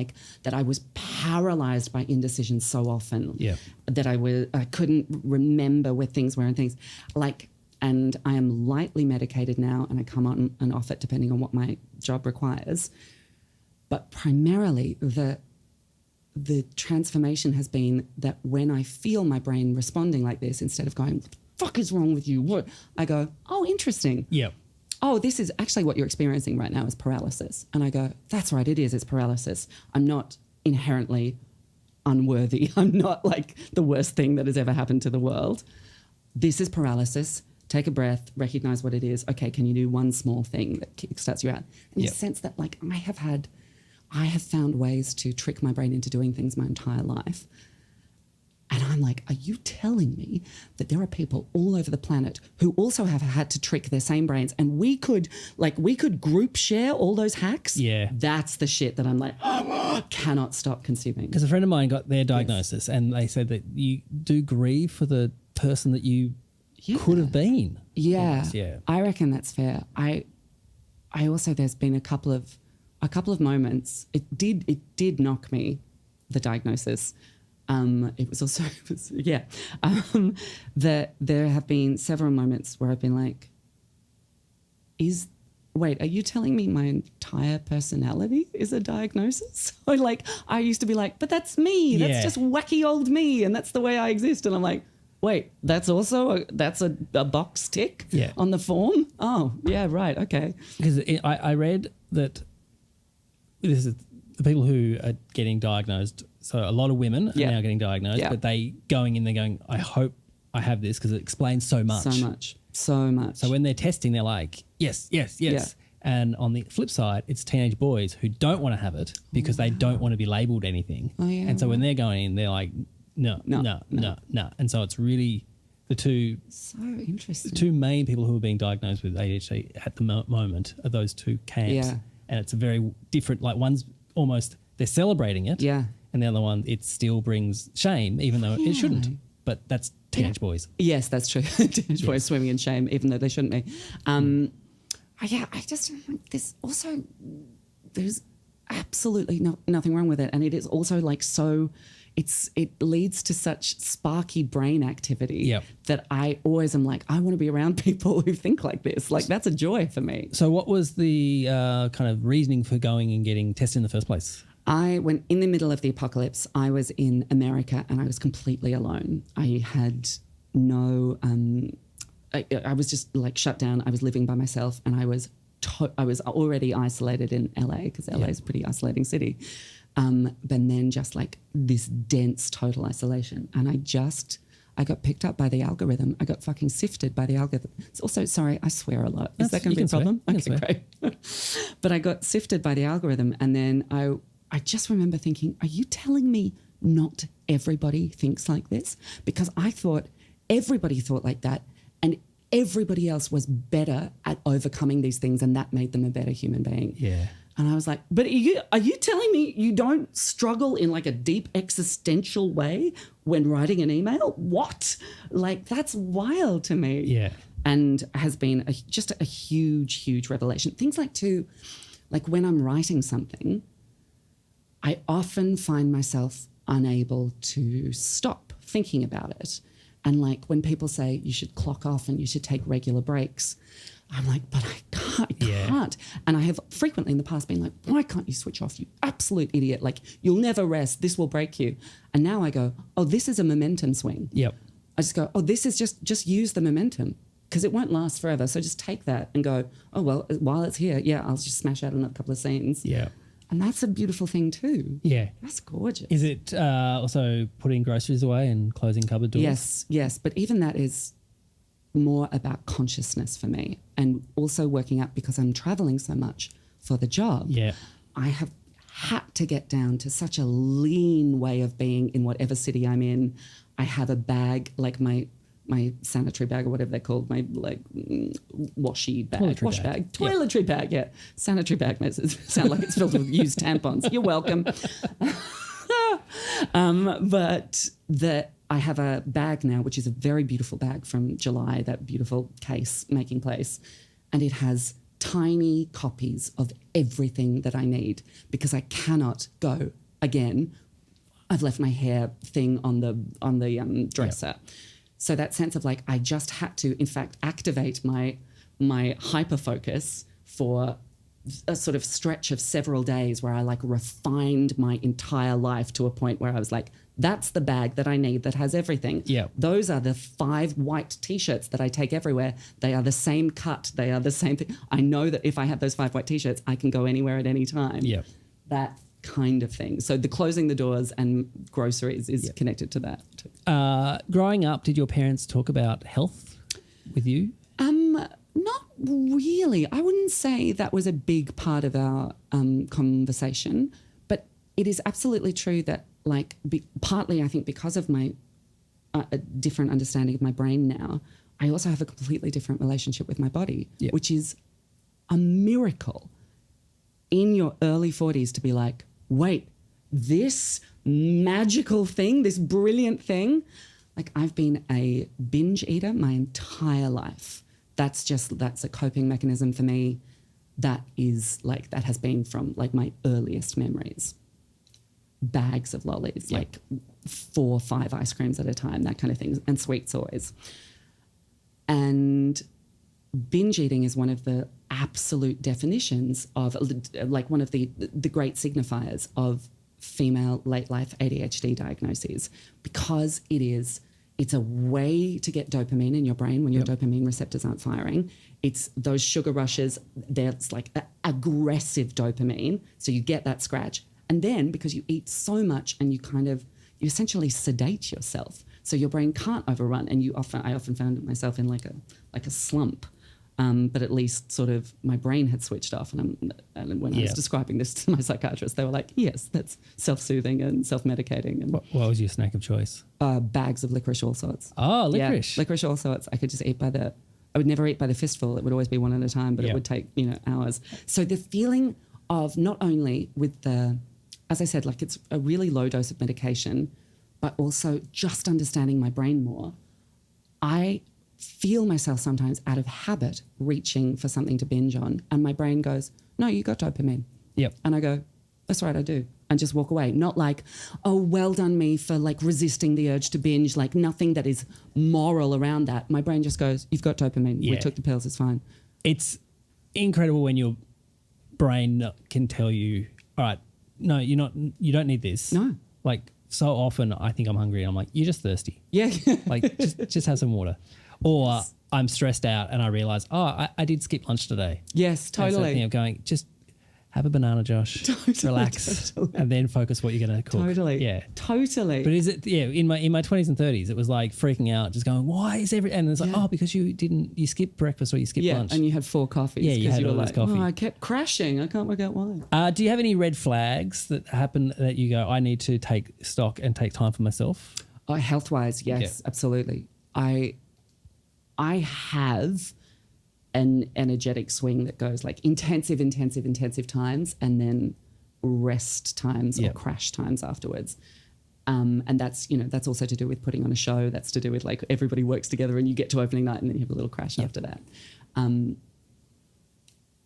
[SPEAKER 2] that I was paralyzed by indecision so often, that I couldn't remember where things were and things and I am lightly medicated now, and I come on and off it depending on what my job requires. But primarily the transformation has been that when I feel my brain responding like this, instead of going, what the fuck is wrong with you? What? I go, oh, interesting.
[SPEAKER 1] Yeah.
[SPEAKER 2] Oh, this is actually what you're experiencing right now is paralysis. And I go, that's right, it's paralysis. I'm not inherently unworthy. I'm not like the worst thing that has ever happened to the world. This is paralysis. Take a breath, recognize what it is. Okay, can you do one small thing that kickstarts you out? And the sense that I have found ways to trick my brain into doing things my entire life. And I'm like, are you telling me that there are people all over the planet who also have had to trick their same brains, and we could group share all those hacks?
[SPEAKER 1] Yeah.
[SPEAKER 2] That's the shit that I'm like, cannot stop consuming.
[SPEAKER 1] Because a friend of mine got their diagnosis and they said that you do grieve for the person that you could have been.
[SPEAKER 2] Yeah.
[SPEAKER 1] Yeah.
[SPEAKER 2] I reckon that's fair. I also, there's been a couple of moments. It did knock me, the diagnosis. It was also, that there have been several moments where I've been like, wait, are you telling me my entire personality is a diagnosis? Or I used to be like, but that's me. That's just wacky old me. And that's the way I exist. And I'm like, wait, that's also a box tick on the form? Oh, yeah, right. Okay.
[SPEAKER 1] Because I read that this is the people who are getting diagnosed. So a lot of women are now getting diagnosed, but they're going, I hope I have this because it explains so much.
[SPEAKER 2] So much.
[SPEAKER 1] So when they're testing, they're like, yes. Yeah. And on the flip side, it's teenage boys who don't want to have it because they don't want to be labelled anything.
[SPEAKER 2] Oh, yeah,
[SPEAKER 1] and so when they're going in, they're like, no. And so it's really the two. So interesting. The two main people who are being diagnosed with ADHD at the moment are those two camps.
[SPEAKER 2] Yeah.
[SPEAKER 1] And it's a very different, one's almost, they're celebrating it.
[SPEAKER 2] Yeah.
[SPEAKER 1] And the other one, it still brings shame, even though it shouldn't. But that's teenage boys.
[SPEAKER 2] Yes, that's true. Teenage boys swimming in shame, even though they shouldn't be. I just, there's absolutely nothing wrong with it. And it is also it leads to such sparky brain activity that I always am like, I want to be around people who think like this. That's a joy for me.
[SPEAKER 1] So what was the kind of reasoning for going and getting tested in the first place?
[SPEAKER 2] I went in the middle of the apocalypse. I was in America and I was completely alone. I had no, I was just shut down. I was living by myself, and I was already isolated in LA because LA is a pretty isolating city. But then just this dense total isolation. And I got picked up by the algorithm. I got fucking sifted by the algorithm. It's also, sorry, I swear a lot. Is that going to be a problem? Okay, great. But I got sifted by the algorithm, and then I just remember thinking, are you telling me not everybody thinks like this? Because I thought everybody thought like that, and everybody else was better at overcoming these things, and that made them a better human being.
[SPEAKER 1] Yeah.
[SPEAKER 2] And I was like, but are you telling me you don't struggle in a deep existential way when writing an email? What? That's wild to me.
[SPEAKER 1] Yeah.
[SPEAKER 2] and has been just a huge revelation. Things like too, like when I'm writing something, I often find myself unable to stop thinking about it. And like when people say you should clock off and you should take regular breaks, I'm like, but I can't. And I have frequently in the past been like, why can't you switch off, you absolute idiot? Like, you'll never rest. This will break you. And now I go, oh, this is a momentum swing.
[SPEAKER 1] Yep.
[SPEAKER 2] I just go, oh, this is just use the momentum because it won't last forever. So just take that and go, oh, well, while it's here, I'll just smash out another couple of scenes.
[SPEAKER 1] Yeah.
[SPEAKER 2] And that's a beautiful thing too.
[SPEAKER 1] Yeah.
[SPEAKER 2] That's gorgeous.
[SPEAKER 1] Is it also putting groceries away and closing cupboard doors?
[SPEAKER 2] Yes. But even that is more about consciousness for me, and also working out, because I'm traveling so much for the job.
[SPEAKER 1] Yeah.
[SPEAKER 2] I have had to get down to such a lean way of being in whatever city I'm in. I have a bag, like my sanitary bag or whatever they're called, my washy bag, toiletry bag, sanitary bag makes it sound like it's filled with used tampons. You're welcome. But I have a bag now, which is a very beautiful bag from July, that beautiful case making place, and it has tiny copies of everything that I need, because I cannot go again. I've left my hair thing on the dresser. Yep. So that sense of like, I just had to, in fact, activate my hyper focus for a sort of stretch of several days where I like refined my entire life to a point where I was like, that's the bag that I need that has everything.
[SPEAKER 1] Yeah.
[SPEAKER 2] Those are the 5 white T-shirts that I take everywhere. They are the same cut. They are the same thing. I know that if I have those 5 white T-shirts, I can go anywhere at any time.
[SPEAKER 1] Yeah.
[SPEAKER 2] That kind of thing. So the closing the doors and groceries is connected to that too.
[SPEAKER 1] Growing up, did your parents talk about health with you?
[SPEAKER 2] Not really. I wouldn't say that was a big part of our conversation, but it is absolutely true that, like, partly I think because of my a different understanding of my brain now, I also have a completely different relationship with my body, which is a miracle in your early 40s to be like, wait, this magical thing, this brilliant thing. Like, I've been a binge eater my entire life. That's a coping mechanism for me. That has been from like my earliest memories. Bags of lollies, like 4 or 5 ice creams at a time, that kind of thing, and sweets always. And binge eating is one of the absolute definitions of, like, one of the great signifiers of female late life ADHD diagnoses, because it's a way to get dopamine in your brain when your dopamine receptors aren't firing. It's those sugar rushes. There's like aggressive dopamine. So you get that scratch. And then because you eat so much and you essentially sedate yourself. So your brain can't overrun. And I often found myself in like a slump. But at least sort of my brain had switched off. And when I was describing this to my psychiatrist, they were like, yes, that's self-soothing and self-medicating. And
[SPEAKER 1] what was your snack of choice?
[SPEAKER 2] Bags of licorice all sorts.
[SPEAKER 1] Oh, licorice.
[SPEAKER 2] Yeah, licorice all sorts. I could just eat I would never eat by the fistful. It would always be one at a time, but it would take, hours. So the feeling of not only with as I said, like, it's a really low dose of medication, but also just understanding my brain more. I feel myself sometimes out of habit reaching for something to binge on, and my brain goes, no, you got dopamine.
[SPEAKER 1] Yep.
[SPEAKER 2] And I go, that's right, I do. And just walk away. Not like, oh, well done me for like resisting the urge to binge, like nothing that is moral around that. My brain just goes, you've got dopamine. We took the pills, it's fine.
[SPEAKER 1] It's incredible when your brain can tell you, all right, no, you don't need this.
[SPEAKER 2] No.
[SPEAKER 1] Like, so often I think I'm hungry and I'm like, you're just thirsty.
[SPEAKER 2] Yeah.
[SPEAKER 1] Like, just have some water. Or I'm stressed out and I realize, I did skip lunch today.
[SPEAKER 2] Yes, totally.
[SPEAKER 1] I'm going, just have a banana, Josh. Relax, and then focus what you're going to cook.
[SPEAKER 2] Totally.
[SPEAKER 1] Yeah.
[SPEAKER 2] Totally.
[SPEAKER 1] But is it, in my 20s and 30s, it was like freaking out, just going, why is and it's like, because you skipped breakfast or you skipped lunch.
[SPEAKER 2] And you had 4 coffees.
[SPEAKER 1] Yeah, you had
[SPEAKER 2] were
[SPEAKER 1] all
[SPEAKER 2] like,
[SPEAKER 1] this coffee.
[SPEAKER 2] I kept crashing. I can't work out why.
[SPEAKER 1] Do you have any red flags that happen that you go, I need to take stock and take time for myself?
[SPEAKER 2] Oh, health-wise, yes, absolutely. I have an energetic swing that goes like intensive times and then rest times or crash times afterwards. And that's, that's also to do with putting on a show. That's to do with like everybody works together and you get to opening night and then you have a little crash after that.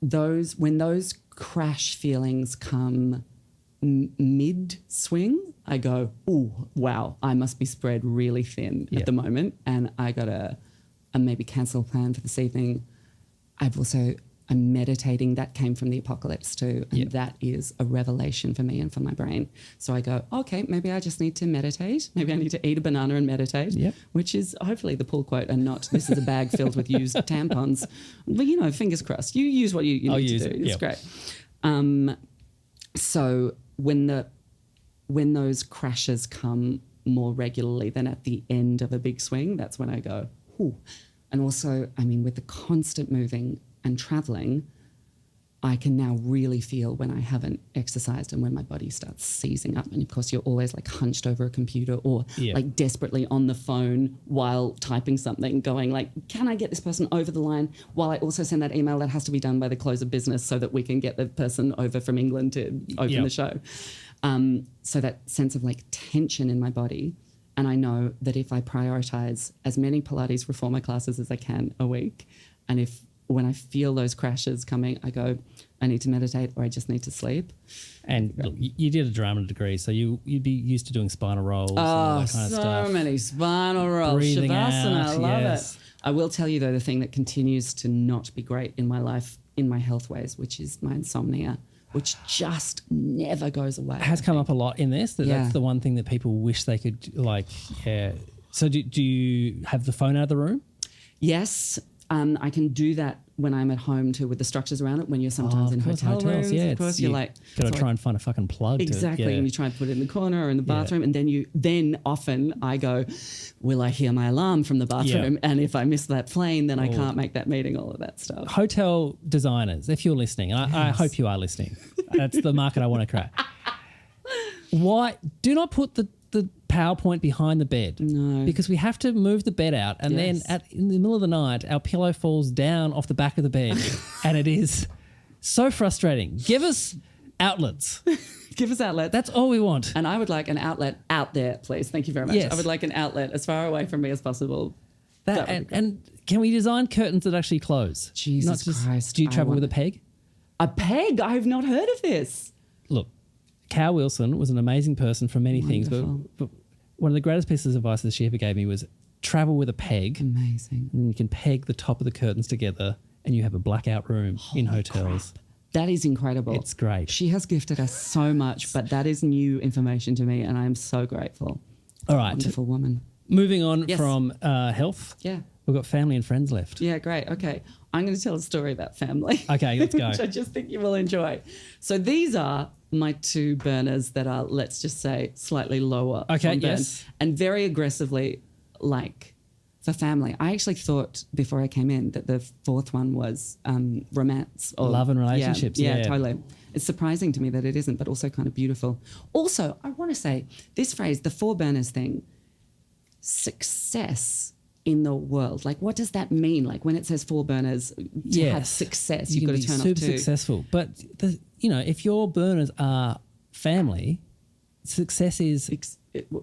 [SPEAKER 2] When those crash feelings come mid swing, I go, "Ooh, wow, I must be spread really thin at the moment." And I got to maybe cancel a plan for this evening. I'm meditating. That came from the apocalypse too. And that is a revelation for me and for my brain. So I go, okay, maybe I just need to meditate. Maybe I need to eat a banana and meditate, which is hopefully the pull quote and not this is a bag filled with used tampons. But, fingers crossed. You use what you need to do. It's great. So when those crashes come more regularly than at the end of a big swing, that's when I go, ooh. And also, with the constant moving and traveling, I can now really feel when I haven't exercised and when my body starts seizing up. And of course, you're always like hunched over a computer or like desperately on the phone while typing something, going like, can I get this person over the line while I also send that email that has to be done by the close of business so that we can get the person over from England to open the show. So that sense of like tension in my body. And I know that if I prioritize as many Pilates reformer classes as I can a week, and when I feel those crashes coming, I go, I need to meditate or I just need to sleep.
[SPEAKER 1] And look, you did a drama degree, so you'd be used to doing spinal rolls and all that kind of stuff.
[SPEAKER 2] So many spinal rolls.
[SPEAKER 1] Breathing
[SPEAKER 2] Shavasana,
[SPEAKER 1] out,
[SPEAKER 2] I love it. I will tell you, though, the thing that continues to not be great in my life, in my health ways, which is my insomnia, which just never goes away.
[SPEAKER 1] It has come up a lot in this. That's the one thing that people wish they could, So do you have the phone out of the room?
[SPEAKER 2] Yes. I can do that when I'm at home too, with the structures around it. When you're sometimes in hotel rooms, of course, you're like
[SPEAKER 1] got to try and find a fucking plug.
[SPEAKER 2] Exactly, and you try and put it in the corner or in the bathroom, and then often I go, will I hear my alarm from the bathroom? Yeah. And if I miss that plane, then I can't make that meeting. All of that stuff.
[SPEAKER 1] Hotel designers, if you're listening, and I hope you are listening, that's the market I want to crack. Why do not put the PowerPoint behind the bed?
[SPEAKER 2] No.
[SPEAKER 1] Because we have to move the bed out and then in the middle of the night, our pillow falls down off the back of the bed and it is so frustrating. Give us outlets.
[SPEAKER 2] Give us outlets.
[SPEAKER 1] That's all we want.
[SPEAKER 2] And I would like an outlet out there, please. Thank you very much.
[SPEAKER 1] Yes.
[SPEAKER 2] I would like an outlet as far away from me as possible.
[SPEAKER 1] And can we design curtains that actually close?
[SPEAKER 2] Jesus Christ.
[SPEAKER 1] Do you travel with a peg?
[SPEAKER 2] A peg? I have not heard of this.
[SPEAKER 1] Look, Cal Wilson was an amazing person for many things, but one of the greatest pieces of advice that she ever gave me was travel with a peg.
[SPEAKER 2] Amazing.
[SPEAKER 1] And you can peg the top of the curtains together and you have a blackout room in hotels.
[SPEAKER 2] Crap. That is incredible.
[SPEAKER 1] It's great.
[SPEAKER 2] She has gifted us so much, but that is new information to me and I am so grateful.
[SPEAKER 1] All right.
[SPEAKER 2] Wonderful woman.
[SPEAKER 1] Moving on from health.
[SPEAKER 2] Yeah.
[SPEAKER 1] We've got family and friends left.
[SPEAKER 2] Yeah, great. Okay. I'm going to tell a story about family.
[SPEAKER 1] Okay, let's go.
[SPEAKER 2] Which I just think you will enjoy. So these are my two burners that are, let's just say, slightly lower.
[SPEAKER 1] Okay,
[SPEAKER 2] on burn,
[SPEAKER 1] yes.
[SPEAKER 2] and very aggressively for family. I actually thought before I came in that the fourth one was romance. Or
[SPEAKER 1] love and relationships.
[SPEAKER 2] Yeah, totally. It's surprising to me that it isn't, but also kind of beautiful. Also, I want to say this phrase, the four burners thing, success in the world. Like, what does that mean? Like, when it says four burners, to have success, you've got to turn off
[SPEAKER 1] super successful. But, if your burners are family, success is...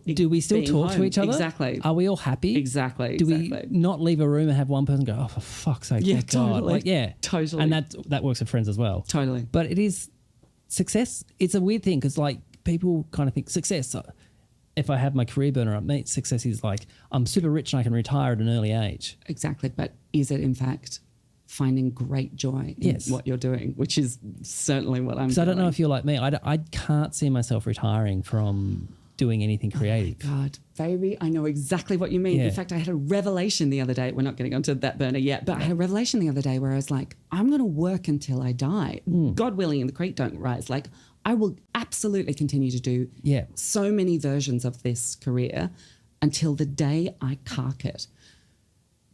[SPEAKER 1] do we still talk to each other?
[SPEAKER 2] Exactly.
[SPEAKER 1] Are we all happy?
[SPEAKER 2] Exactly.
[SPEAKER 1] Do we not leave a room and have one person go, oh, for fuck's sake,
[SPEAKER 2] yeah,
[SPEAKER 1] totally.
[SPEAKER 2] God. Totally.
[SPEAKER 1] And that works with friends as well.
[SPEAKER 2] Totally.
[SPEAKER 1] But it is success. It's a weird thing because, people kind of think success... If I have my career burner up, mate, success is I'm super rich and I can retire at an early age.
[SPEAKER 2] Exactly. But is it, in fact, finding great joy in what you're doing, which is certainly what I'm doing.
[SPEAKER 1] So I don't know if you're like me. I can't see myself retiring from doing anything creative.
[SPEAKER 2] Oh my God, baby, I know exactly what you mean.
[SPEAKER 1] Yeah.
[SPEAKER 2] In fact, I had a revelation the other day. We're not getting onto that burner yet, but I had a revelation the other day where I was like, I'm going to work until I die. God willing and the creek don't rise. I will absolutely continue to do so many versions of this career until the day I cark it.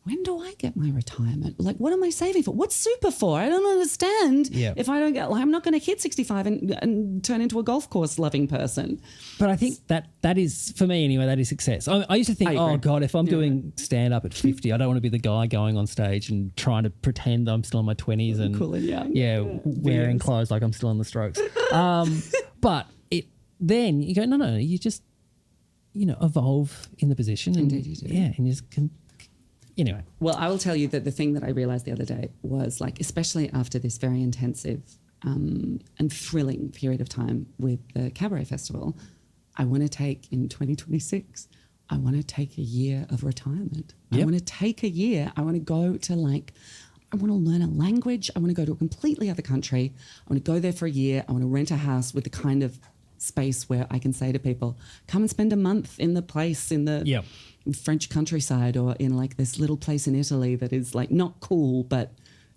[SPEAKER 2] When do I get my retirement? What am I saving for? What's super for? I don't understand. If I don't get, I'm not going to hit 65 and turn into a golf course loving person.
[SPEAKER 1] But I think that is, for me anyway, that is success. I used to think, oh God, if I'm doing stand up at 50, I don't want to be the guy going on stage and trying to pretend I'm still in my 20s and
[SPEAKER 2] cool and young.
[SPEAKER 1] Wearing clothes like I'm still on the Strokes. But then you go, no, you just evolve in the position.
[SPEAKER 2] Indeed you do.
[SPEAKER 1] Yeah, and you just can. Anyway.
[SPEAKER 2] Well, I will tell you that the thing that I realised the other day was like, especially after this very intensive and thrilling period of time with the Cabaret Festival, I want to take in 2026, I want to take a year of retirement.
[SPEAKER 1] Yep.
[SPEAKER 2] I want to take a year. I want to go to I want to learn a language. I want to go to a completely other country. I want to go there for a year. I want to rent a house with the kind of space where I can say to people, come and spend a month in the place in the French countryside, or in like this little place in Italy that is like not cool, but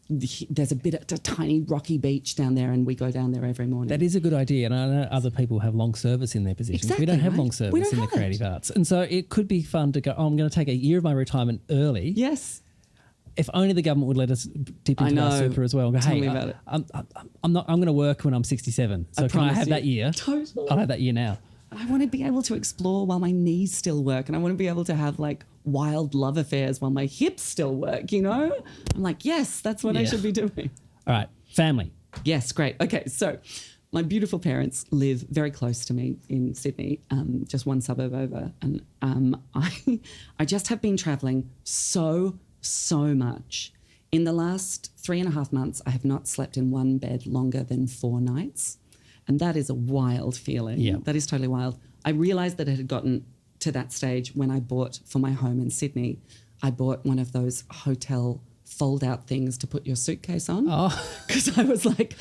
[SPEAKER 2] there's a tiny rocky beach down there, and we go down there every morning.
[SPEAKER 1] That is a good idea, and I know other people have long service in their positions.
[SPEAKER 2] Exactly,
[SPEAKER 1] we don't have
[SPEAKER 2] right?
[SPEAKER 1] long service in the creative arts, and so it could be fun to go, I'm going to take a year of my retirement early.
[SPEAKER 2] Yes.
[SPEAKER 1] If only the government would let us dip into our super as well. And go,
[SPEAKER 2] Tell
[SPEAKER 1] hey,
[SPEAKER 2] me about it.
[SPEAKER 1] I'm going to work when I'm 67. So can I have that year?
[SPEAKER 2] Totally.
[SPEAKER 1] I'll have that year now.
[SPEAKER 2] I want to be able to explore while my knees still work, and I want to be able to have like wild love affairs while my hips still work, I'm like, yes, that's what I should be doing.
[SPEAKER 1] All right, family.
[SPEAKER 2] Yes, great. Okay, so my beautiful parents live very close to me in Sydney, just one suburb over, and I just have been travelling so much. In the last 3.5 months, I have not slept in one bed longer than 4 nights. And that is a wild feeling.
[SPEAKER 1] Yeah.
[SPEAKER 2] That is totally wild. I realised that it had gotten to that stage when I bought, for my home in Sydney, I bought one of those hotel fold-out things to put your suitcase on. Because I was like,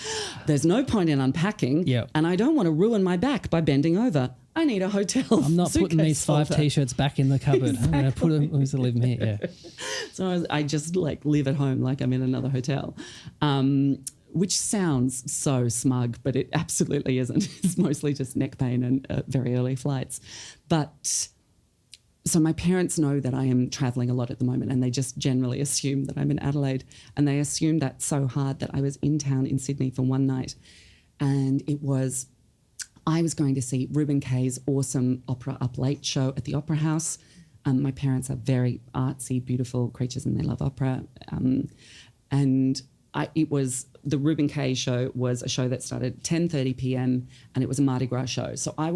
[SPEAKER 2] there's no point in unpacking, and I don't want to ruin my back by bending over. I need a hotel
[SPEAKER 1] I'm not putting these 5 T-shirts back in the cupboard. I'm going to put them, I'm leave them here,
[SPEAKER 2] So I just like live at home like I'm in another hotel. Which sounds so smug, but it absolutely isn't. It's mostly just neck pain and very early flights. But so my parents know that I am travelling a lot at the moment, and they just generally assume that I'm in Adelaide. And they assumed that so hard that I was in town in Sydney for one night. And I was going to see Reuben Kaye's awesome opera Up Late show at the Opera House. My parents are very artsy, beautiful creatures, and they love opera. The Reuben Kaye show was a show that started at 10:30 p.m. and it was a Mardi Gras show. So I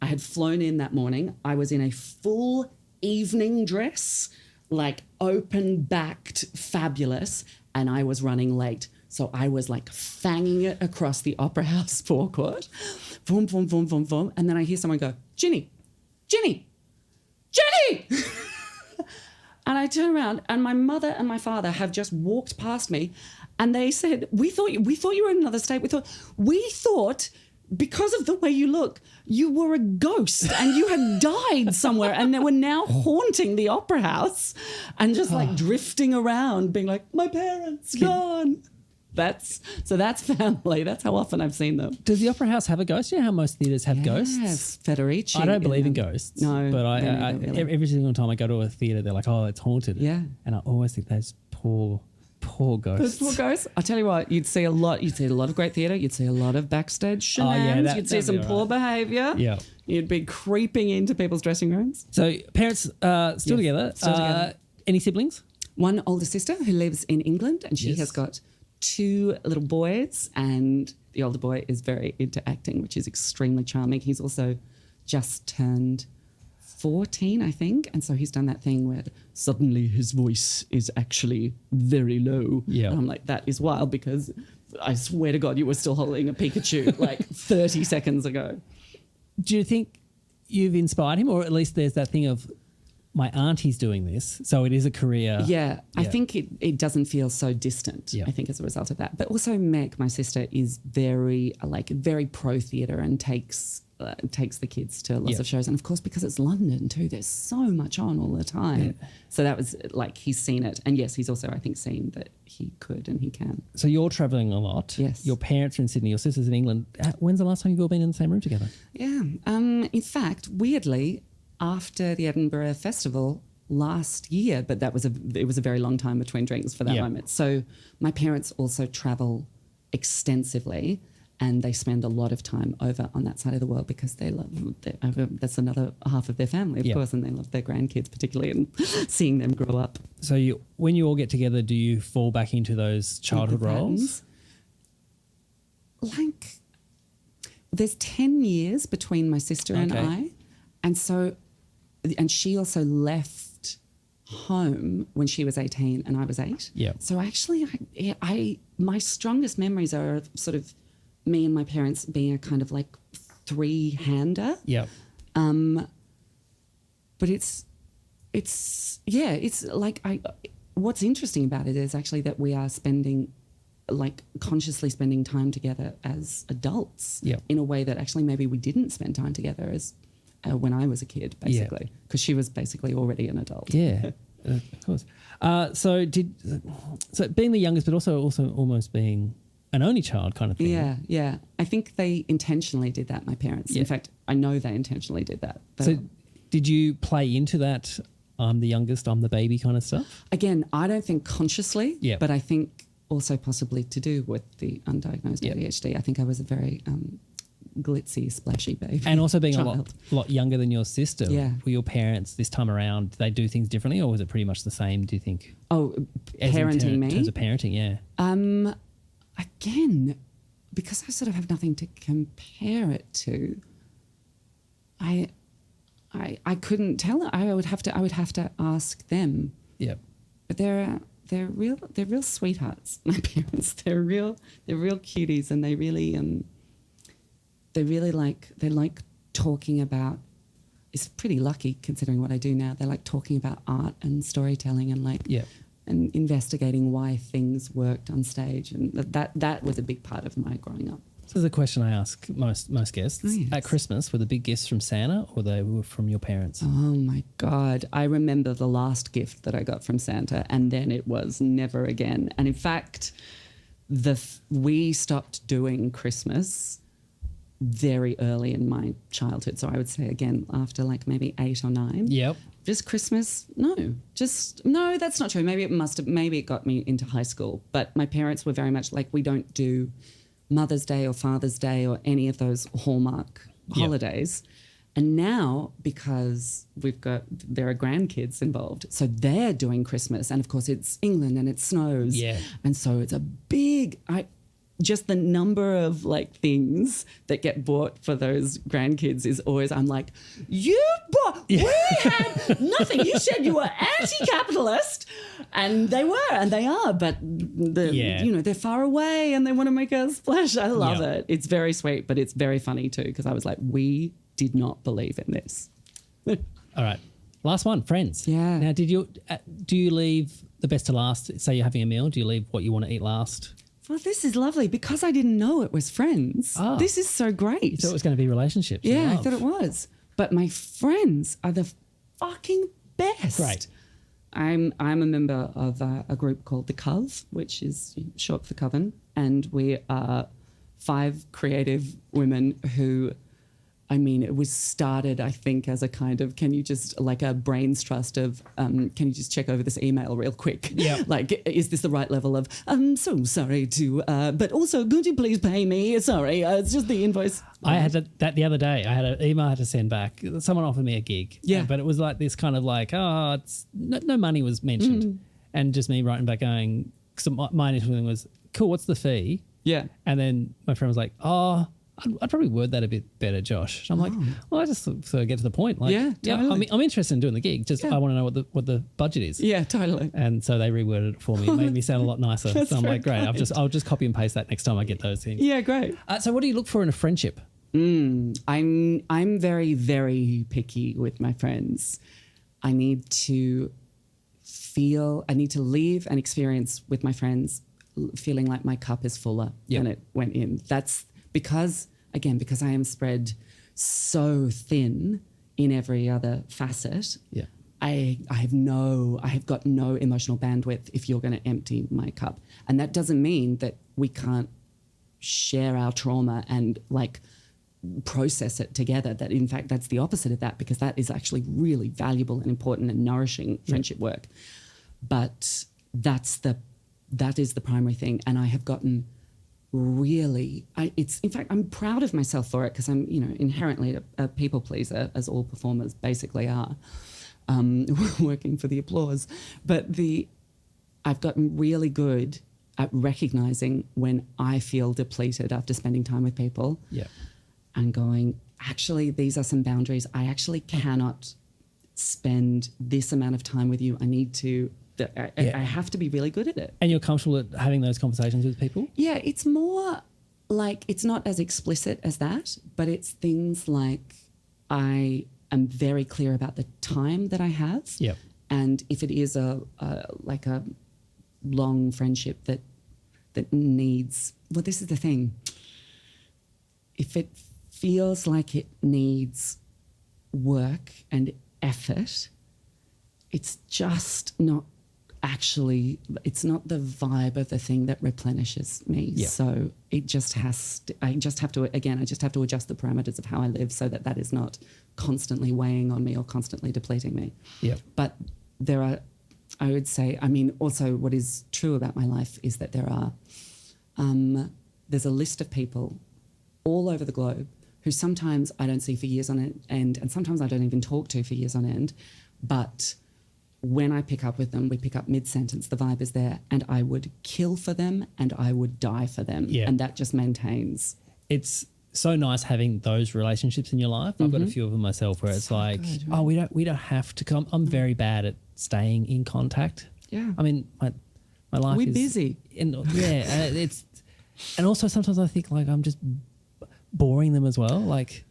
[SPEAKER 2] had flown in that morning. I was in a full evening dress, like open-backed, fabulous, and I was running late. So I was like fanging it across the Opera House forecourt. Boom, boom, boom, boom, boom. And then I hear someone go, Ginny! And I turn around, and my mother and my father have just walked past me, and they said, we thought you were in another state. We thought because of the way you look, you were a ghost and you had died somewhere, and they were now haunting the Opera House and just like drifting around being like, my parents gone. That's family. That's how often I've seen them.
[SPEAKER 1] Does the Opera House have a ghost? You know how most theatres have ghosts?
[SPEAKER 2] Yes, Federici.
[SPEAKER 1] I don't believe in ghosts.
[SPEAKER 2] No.
[SPEAKER 1] But
[SPEAKER 2] really.
[SPEAKER 1] every single time I go to a theatre, they're like, oh, it's haunted.
[SPEAKER 2] Yeah.
[SPEAKER 1] And I always think those poor ghosts.
[SPEAKER 2] Those poor ghosts. I'll tell you what, you'd see a lot of great theatre. You'd see a lot of backstage shenanigans. You'd see some poor behaviour.
[SPEAKER 1] Yeah.
[SPEAKER 2] You'd be creeping into people's dressing rooms.
[SPEAKER 1] So parents still together.
[SPEAKER 2] Still together.
[SPEAKER 1] Any siblings?
[SPEAKER 2] One older sister who lives in England, and she has got 2 little boys, and the older boy is very into acting, which is extremely charming. He's also just turned 14, I think, and so he's done that thing where suddenly his voice is actually very low.
[SPEAKER 1] Yeah.
[SPEAKER 2] And I'm like, that is wild, because I swear to God you were still holding a Pikachu like 30 seconds ago.
[SPEAKER 1] Do you think you've inspired him, or at least there's that thing of, my auntie's doing this, so it is a career?
[SPEAKER 2] Yeah. I think it doesn't feel so distant, I think, as a result of that. But also Meg, my sister, is very pro theatre and takes the kids to lots of shows. And of course, because it's London too, there's so much on all the time. Yeah. So that was like, he's seen it. And yes, he's also, I think, seen that he could and he can.
[SPEAKER 1] So you're travelling a lot.
[SPEAKER 2] Yes.
[SPEAKER 1] Your parents are in Sydney, your sister's in England. When's the last time you've all been in the same room together?
[SPEAKER 2] Yeah. In fact, weirdly, after the Edinburgh Festival last year, but it was a very long time between drinks for that moment. So my parents also travel extensively, and they spend a lot of time over on that side of the world because that's another half of their family, of course, and they love their grandkids particularly, and seeing them grow up.
[SPEAKER 1] So when you all get together, do you fall back into those childhood roles?
[SPEAKER 2] Like, there's 10 years between my sister and I. and she also left home when she was 18 and I was 8.
[SPEAKER 1] Yeah.
[SPEAKER 2] So actually, my strongest memories are of sort of me and my parents being a kind of like three-hander.
[SPEAKER 1] Yeah.
[SPEAKER 2] But it's like what's interesting about it is actually that we are consciously spending time together as adults in a way that actually maybe we didn't spend time together as when I was a kid, basically, because she was basically already an adult.
[SPEAKER 1] Yeah, of course. So being the youngest, but also almost being an only child kind of thing.
[SPEAKER 2] Yeah, yeah. I think they intentionally did that, my parents.
[SPEAKER 1] Yeah.
[SPEAKER 2] In fact, I know they intentionally did that.
[SPEAKER 1] So did you play into that I'm the youngest, I'm the baby kind of stuff?
[SPEAKER 2] Again, I don't think consciously, but I think also possibly to do with the undiagnosed ADHD. I think I was a very glitzy, splashy baby.
[SPEAKER 1] And also being
[SPEAKER 2] child.
[SPEAKER 1] a lot younger than your sister.
[SPEAKER 2] Yeah.
[SPEAKER 1] Were your parents this time around, did they do things differently or was it pretty much the same, do you think?
[SPEAKER 2] Oh, parenting me?
[SPEAKER 1] In terms of parenting, yeah.
[SPEAKER 2] Again, because I sort of have nothing to compare it to, I couldn't tell. I would have to ask them.
[SPEAKER 1] Yeah.
[SPEAKER 2] But they're real sweethearts. My parents, they're real cuties, and they like talking about. It's pretty lucky considering what I do now. They like talking about art and storytelling and and investigating why things worked on stage, and that was a big part of my growing up.
[SPEAKER 1] This is a question I ask most guests.
[SPEAKER 2] Oh, yes.
[SPEAKER 1] At Christmas, were the big gifts from Santa or they were from your parents?
[SPEAKER 2] Oh my God. I remember the last gift that I got from Santa, and then it was never again. And in fact, we stopped doing Christmas very early in my childhood. So I would say again, after like maybe 8 or 9.
[SPEAKER 1] Yep.
[SPEAKER 2] Just Christmas? No, that's not true. Maybe it got me into high school, but my parents were very much like, we don't do Mother's Day or Father's Day or any of those hallmark holidays. And now, because there are grandkids involved, so they're doing Christmas, and of course it's England and it snows. Yeah. And so it's a big, just the number of like things that get bought for those grandkids is always, I'm like, we had nothing. You said you were anti-capitalist, and they were, and they are, but they're far away and they want to make a splash. I love it. It's very sweet, but it's very funny too, because I was like, we did not believe in this.
[SPEAKER 1] All right. Last one, friends.
[SPEAKER 2] Yeah.
[SPEAKER 1] Now, do you leave the best to last? Say you're having a meal, do you leave what you want to eat last?
[SPEAKER 2] Well, this is lovely because I didn't know it was friends. Oh. This is so great.
[SPEAKER 1] You thought it was going to be relationships.
[SPEAKER 2] Yeah, I thought it was. But my friends are the fucking best.
[SPEAKER 1] Great.
[SPEAKER 2] I'm a member of a group called the Cov, which is short for Coven, and we are 5 creative women who, I mean, it was started, I think, as a kind of, can you just, like a brains trust of, can you just check over this email real quick? Yeah. Like, is this the right level of, I'm so sorry to, but also, could you please pay me? Sorry, it's just the invoice.
[SPEAKER 1] I had that the other day. I had an email I had to send back. Someone offered me a gig. Yeah. But it was like this kind of like, it's no money was mentioned. Mm. And just me writing back going, so my initial thing was, cool, what's the fee? Yeah. And then my friend was like, I'd probably word that a bit better, Josh. I'm like, well, I just sort of get to the point. Like, totally. I'm interested in doing the gig. Just I want to know what the budget is. Yeah, totally. And so they reworded it for me. It made me sound a lot nicer. So I'm like, great. I'll just copy and paste that next time I get those things. Yeah, great. So what do you look for in a friendship? I'm very, very picky with my friends. I need to leave an experience with my friends feeling like my cup is fuller than it went in. That's because I am spread so thin in every other facet. Yeah. I have got no emotional bandwidth if you're going to empty my cup. And that doesn't mean that we can't share our trauma and like process it together. That in fact, that's the opposite of that, because that is actually really valuable and important and nourishing friendship work. But that is the primary thing. And I have gotten really, in fact, I'm proud of myself for it, because I'm, inherently a people pleaser, as all performers basically are, working for the applause. But I've gotten really good at recognizing when I feel depleted after spending time with people. Yeah. And going,
[SPEAKER 2] actually, these are some boundaries. I actually cannot spend this amount of time with you. I need to, I have to be really good at it.
[SPEAKER 1] And you're comfortable at having those conversations with people?
[SPEAKER 2] Yeah, it's more like, it's not as explicit as that, but it's things like I am very clear about the time that I have.
[SPEAKER 1] Yep.
[SPEAKER 2] And if it is a long friendship that needs, well, this is the thing. If it feels like it needs work and effort, it's just not actually, it's not the vibe of the thing that replenishes me.
[SPEAKER 1] Yeah.
[SPEAKER 2] So it just has to, I just have to adjust the parameters of how I live so that is not constantly weighing on me or constantly depleting me.
[SPEAKER 1] Yeah.
[SPEAKER 2] But there are, I would say, I mean, also what is true about my life is that there are, there's a list of people all over the globe who sometimes I don't see for years on end, and sometimes I don't even talk to for years on end. But when I pick up with them, we pick up mid-sentence, the vibe is there, and I would kill for them and I would die for them.
[SPEAKER 1] Yeah.
[SPEAKER 2] And that just maintains.
[SPEAKER 1] It's so nice having those relationships in your life. I've got a few of them myself where it's like,
[SPEAKER 2] good, right?
[SPEAKER 1] oh, we don't have to come. I'm very bad at staying in contact.
[SPEAKER 2] Yeah.
[SPEAKER 1] I mean, my life
[SPEAKER 2] We're
[SPEAKER 1] is
[SPEAKER 2] busy.
[SPEAKER 1] And and also sometimes I think like I'm just boring them as well. Like,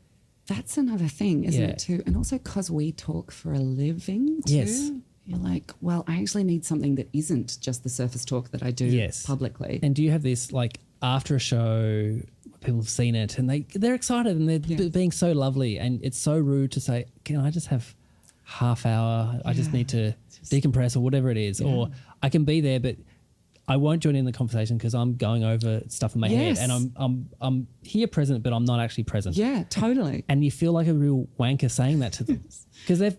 [SPEAKER 2] that's another thing, isn't it, too? And also because we talk for a living, too.
[SPEAKER 1] Yes.
[SPEAKER 2] You're like, well, I actually need something that isn't just the surface talk that I do publicly.
[SPEAKER 1] And do you have this, like, after a show, people have seen it and they're excited and they're being so lovely, and it's so rude to say, can I just have half hour? I just need to decompress or whatever it is. Or I can be there, but I won't join in the conversation because I'm going over stuff in my head, and I'm here present, but I'm not actually present.
[SPEAKER 2] Yeah, totally.
[SPEAKER 1] And you feel like a real wanker saying that to them because they've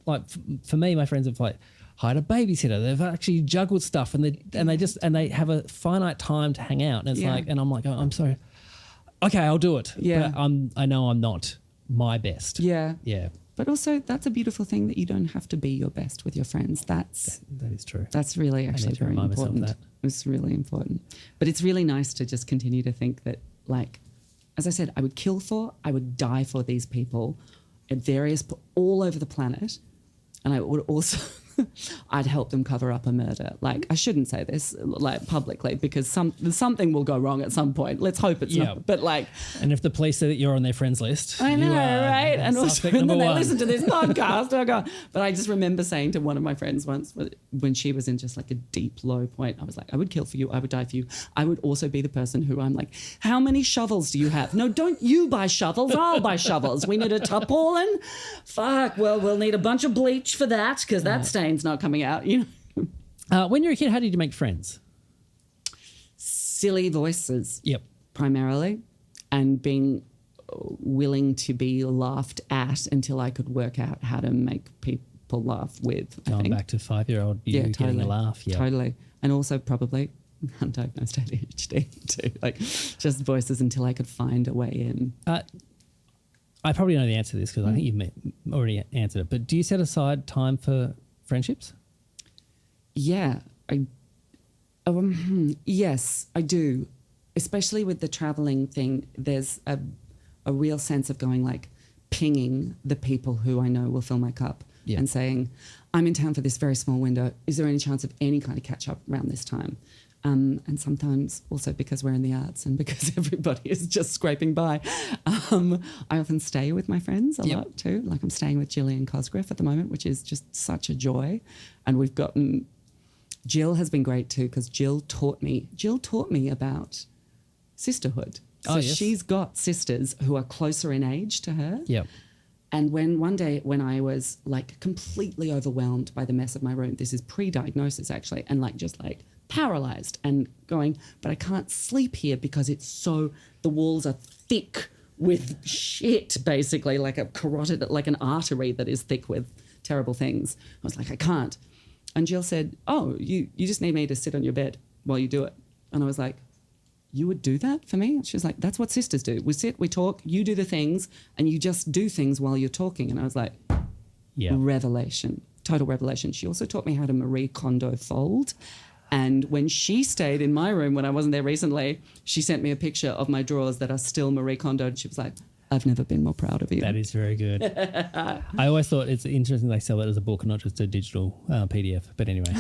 [SPEAKER 1] like, for me, my friends have like hired a babysitter. They've actually juggled stuff, and they have a finite time to hang out. And it's like, and I'm like, oh, I'm sorry. Okay, I'll do it.
[SPEAKER 2] Yeah.
[SPEAKER 1] But I know I'm not my best.
[SPEAKER 2] Yeah.
[SPEAKER 1] Yeah.
[SPEAKER 2] But also, that's a beautiful thing that you don't have to be your best with your friends.
[SPEAKER 1] That is true.
[SPEAKER 2] That's really actually very important. It's really important. But it's really nice to just continue to think that, like, as I said, I would die for these people at all over the planet. And I would also, I'd help them cover up a murder. Like, I shouldn't say this like publicly because something will go wrong at some point. Let's hope it's not. But like,
[SPEAKER 1] and if the police say that you're on their friends list,
[SPEAKER 2] I know, right? And also, and then they
[SPEAKER 1] one.
[SPEAKER 2] listen to this podcast. Oh God! But I just remember saying to one of my friends once, when she was in just like a deep low point, I was like, I would kill for you. I would die for you. I would also be the person who I'm like, how many shovels do you have? No, don't you buy shovels. I'll buy shovels. We need a tarpaulin. Fuck. Well, we'll need a bunch of bleach for that because that stain's not coming out. You know.
[SPEAKER 1] When you were a kid, how did you make friends?
[SPEAKER 2] Silly voices.
[SPEAKER 1] Yep.
[SPEAKER 2] Primarily, and being willing to be laughed at until I could work out how to make people laugh with.
[SPEAKER 1] Going back to 5-year-old you getting a laugh. Yeah,
[SPEAKER 2] totally. And also probably undiagnosed ADHD too. Like just voices until I could find a way in.
[SPEAKER 1] I probably know the answer to this because I think you've already answered it. But do you set aside time for friendships?
[SPEAKER 2] Yeah, yes, I do. Especially with the traveling thing, there's a real sense of going like pinging the people who I know will fill my cup and saying, I'm in town for this very small window. Is there any chance of any kind of catch up around this time? And sometimes also because we're in the arts and because everybody is just scraping by, I often stay with my friends a lot too. Like I'm staying with Gillian Cosgriff at the moment, which is just such a joy. And Jill has been great too because Jill taught me about sisterhood. So she's got sisters who are closer in age to her.
[SPEAKER 1] Yep.
[SPEAKER 2] And one day when I was like completely overwhelmed by the mess of my room, this is pre-diagnosis actually, and like just like paralyzed and going, but I can't sleep here because the walls are thick with shit, basically like a carotid, like an artery that is thick with terrible things. I was like, I can't. And Jill said, oh, you just need me to sit on your bed while you do it. And I was like, you would do that for me? And she was like, that's what sisters do. We sit, we talk, you do the things, and you just do things while you're talking. And I was like, revelation, total revelation. She also taught me how to Marie Kondo fold. And when she stayed in my room when I wasn't there recently, she sent me a picture of my drawers that are still Marie Kondo. And she was like, I've never been more proud of you.
[SPEAKER 1] That is very good. I always thought it's interesting they sell it as a book and not just a digital PDF. But anyway.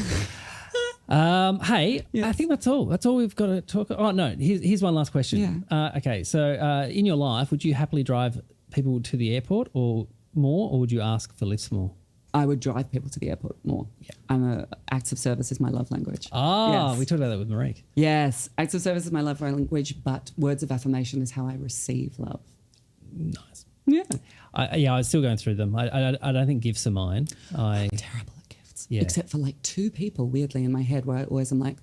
[SPEAKER 1] Hey,
[SPEAKER 2] Yes.
[SPEAKER 1] I think that's all. That's all we've got to talk. Oh, no, here's one last question.
[SPEAKER 2] Yeah.
[SPEAKER 1] Okay, so in your life, would you happily drive people to the airport or would you ask for lifts more?
[SPEAKER 2] I would drive people to the airport more. Yeah. Acts of service is my love language.
[SPEAKER 1] Ah,
[SPEAKER 2] Yes.
[SPEAKER 1] we talked about that with Marique.
[SPEAKER 2] Yes, acts of service is my love language, but words of affirmation is how I receive love.
[SPEAKER 1] Nice.
[SPEAKER 2] Yeah.
[SPEAKER 1] I was still going through them. I don't think gifts are mine.
[SPEAKER 2] Terrible at gifts.
[SPEAKER 1] Yeah.
[SPEAKER 2] Except for like 2 people, weirdly, in my head where I always am like,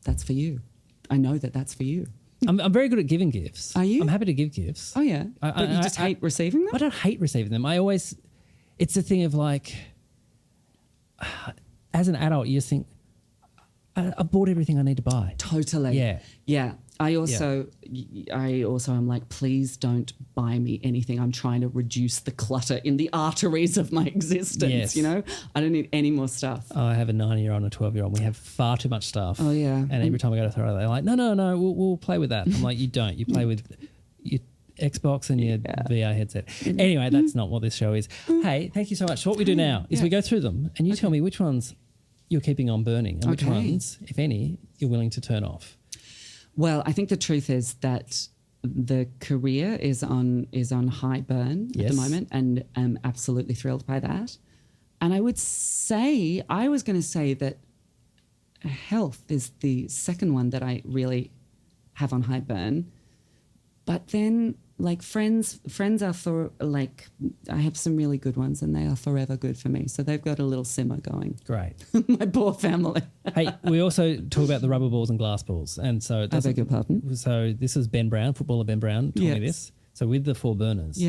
[SPEAKER 2] that's for you. I know that that's for you.
[SPEAKER 1] I'm very good at giving gifts.
[SPEAKER 2] Are you?
[SPEAKER 1] I'm happy to give gifts.
[SPEAKER 2] Oh, yeah. But you just hate receiving them?
[SPEAKER 1] I don't hate receiving them. It's a thing of like, as an adult, you just think, I bought everything I need to buy.
[SPEAKER 2] Totally.
[SPEAKER 1] Yeah.
[SPEAKER 2] Yeah. I also am like, please don't buy me anything. I'm trying to reduce the clutter in the arteries of my existence.
[SPEAKER 1] Yes.
[SPEAKER 2] You know, I don't need any more stuff.
[SPEAKER 1] I have a 9-year-old and a 12-year-old. We have far too much stuff.
[SPEAKER 2] Oh, yeah.
[SPEAKER 1] And every time I go to throw it, they're like, no, we'll play with that. I'm like, you don't. You play with your Xbox and your VR headset. Anyway, that's not what this show is. Hey, thank you so much. So what we do now is we go through them and you tell me which ones you're keeping on burning and which ones, if any, you're willing to turn off.
[SPEAKER 2] Well, I think the truth is that the career is on high burn at the moment, and I'm absolutely thrilled by that. And I was going to say that health is the second one that I really have on high burn. But then, like, friends are for, like, I have some really good ones and they are forever good for me. So they've got a little simmer going.
[SPEAKER 1] Great.
[SPEAKER 2] My poor family.
[SPEAKER 1] Hey, we also talk about the rubber balls and glass balls. And so
[SPEAKER 2] I beg your pardon?
[SPEAKER 1] So this is Ben Brown, footballer Ben Brown, told me this. So with the 4 burners,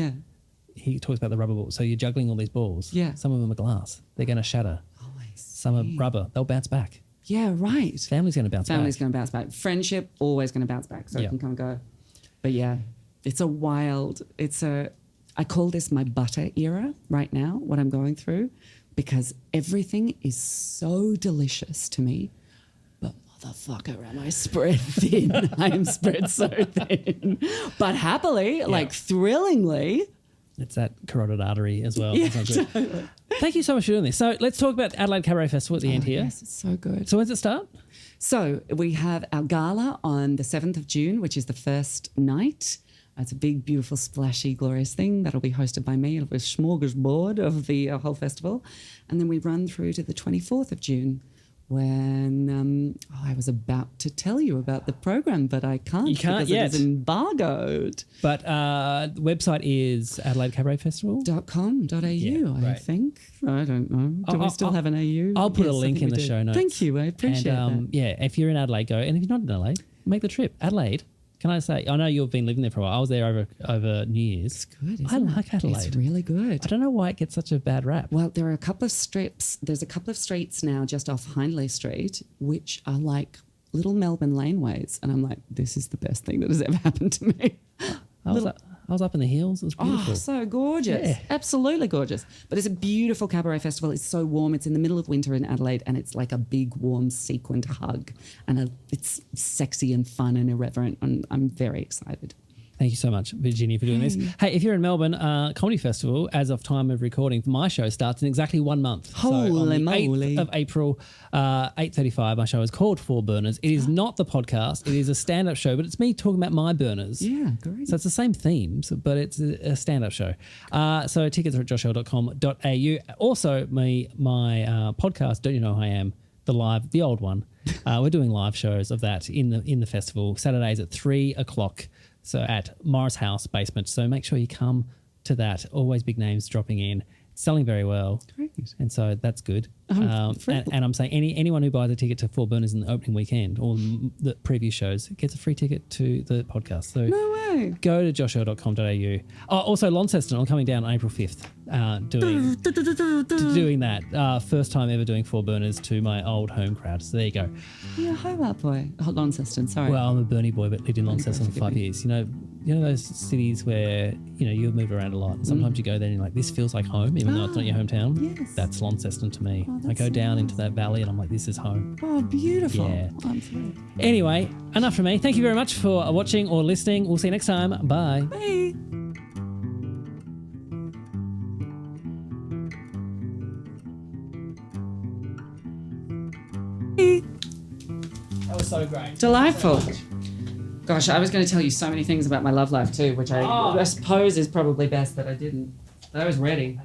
[SPEAKER 1] he talks about the rubber balls. So you're juggling all these balls.
[SPEAKER 2] Yeah.
[SPEAKER 1] Some of them are glass. They're going to shatter.
[SPEAKER 2] Oh, I see.
[SPEAKER 1] Some are rubber. They'll bounce back.
[SPEAKER 2] Yeah, right.
[SPEAKER 1] Family's going to bounce back.
[SPEAKER 2] Family's going to bounce back. Friendship, always going to bounce back. So it can come and go. But yeah, I call this my butter era right now, what I'm going through, because everything is so delicious to me. But motherfucker, am I spread thin? I am spread so thin. But happily, like thrillingly.
[SPEAKER 1] It's that carotid artery as well.
[SPEAKER 2] Yeah, totally.
[SPEAKER 1] Thank you so much for doing this. So let's talk about Adelaide Cabaret Festival at the end here.
[SPEAKER 2] Yes, it's so good.
[SPEAKER 1] So when's it start?
[SPEAKER 2] So we have our gala on the 7th of June, which is the first night. It's a big, beautiful, splashy, glorious thing that'll be hosted by me. It'll be a smorgasbord of the whole festival. And then we run through to the 24th of June when I was about to tell you about the program, but I can't, because
[SPEAKER 1] yet.
[SPEAKER 2] it is embargoed.
[SPEAKER 1] But the website is Adelaide Cabaret Festival.
[SPEAKER 2] .com.au, I think. I don't know. Do we still have an AU?
[SPEAKER 1] I'll put a
[SPEAKER 2] Yes, I
[SPEAKER 1] link
[SPEAKER 2] think
[SPEAKER 1] in
[SPEAKER 2] we
[SPEAKER 1] the
[SPEAKER 2] do.
[SPEAKER 1] show notes.
[SPEAKER 2] Thank you. I appreciate that.
[SPEAKER 1] Yeah, if you're in Adelaide, go. And if you're not in Adelaide, make the trip. Adelaide. Can I say, I know you've been living there for a while. I was there over New Year's.
[SPEAKER 2] It's good, isn't
[SPEAKER 1] I
[SPEAKER 2] it?
[SPEAKER 1] like Adelaide.
[SPEAKER 2] It's really good.
[SPEAKER 1] I don't know why it gets such a bad rap.
[SPEAKER 2] Well, there are a couple of strips. There's a couple of streets now just off Hindley Street, which are like little Melbourne laneways. And I'm like, this is the best thing that has ever happened to me.
[SPEAKER 1] I was up in the hills. It was beautiful.
[SPEAKER 2] Oh, so gorgeous.
[SPEAKER 1] Yeah.
[SPEAKER 2] Absolutely gorgeous. But it's a beautiful cabaret festival. It's so warm. It's in the middle of winter in Adelaide, and it's like a big, warm, sequined hug. And it's sexy and fun and irreverent. And I'm very excited.
[SPEAKER 1] Thank you so much, Virginia, for doing this. Hey, if you're in Melbourne, Comedy Festival, as of time of recording, my show starts in exactly 1 month.
[SPEAKER 2] Holy
[SPEAKER 1] so on the
[SPEAKER 2] moly.
[SPEAKER 1] 8th of April, 8:35, my show is called 4 Burners. It is not the podcast. It is a stand-up show, but it's me talking about my burners.
[SPEAKER 2] Yeah, great.
[SPEAKER 1] So it's the same themes, but it's a stand-up show. So tickets are at joshhill.com.au. Also, my podcast, Don't You Know Who I Am, the old one. We're doing live shows of that in the festival, Saturdays at 3:00. So at Morris House basement. So make sure you come to that. Always big names dropping in. It's selling very well.
[SPEAKER 2] Great.
[SPEAKER 1] And so that's good. And I'm saying anyone who buys a ticket to 4 Burners in the opening weekend or the previous shows gets a free ticket to the podcast. So
[SPEAKER 2] No way.
[SPEAKER 1] go to joshhill.com.au. Oh, also Launceston, I'm coming down on April 5th doing that. First time ever doing 4 Burners to my old home crowd. So there you go.
[SPEAKER 2] Yeah, Hobart boy. Oh, Launceston, sorry.
[SPEAKER 1] Well, I'm a Bernie boy, but lived in Launceston for 5 years. You know those cities where you move around a lot, and sometimes you go there and you're like, this feels like home, even though it's not your hometown.
[SPEAKER 2] Yes.
[SPEAKER 1] That's Launceston to me. I
[SPEAKER 2] that's
[SPEAKER 1] go down
[SPEAKER 2] nice.
[SPEAKER 1] into that valley and I'm like, this is home.
[SPEAKER 2] Oh, beautiful.
[SPEAKER 1] Yeah.
[SPEAKER 2] I'm thrilled.
[SPEAKER 1] Anyway, enough from me. Thank you very much for watching or listening. We'll see you next time. Bye.
[SPEAKER 2] Bye.
[SPEAKER 1] That was so great.
[SPEAKER 2] Delightful.
[SPEAKER 1] Thank you so much.
[SPEAKER 2] Gosh, I was going to tell you so many things about my love life too, which I suppose is probably best that I didn't. But I was ready.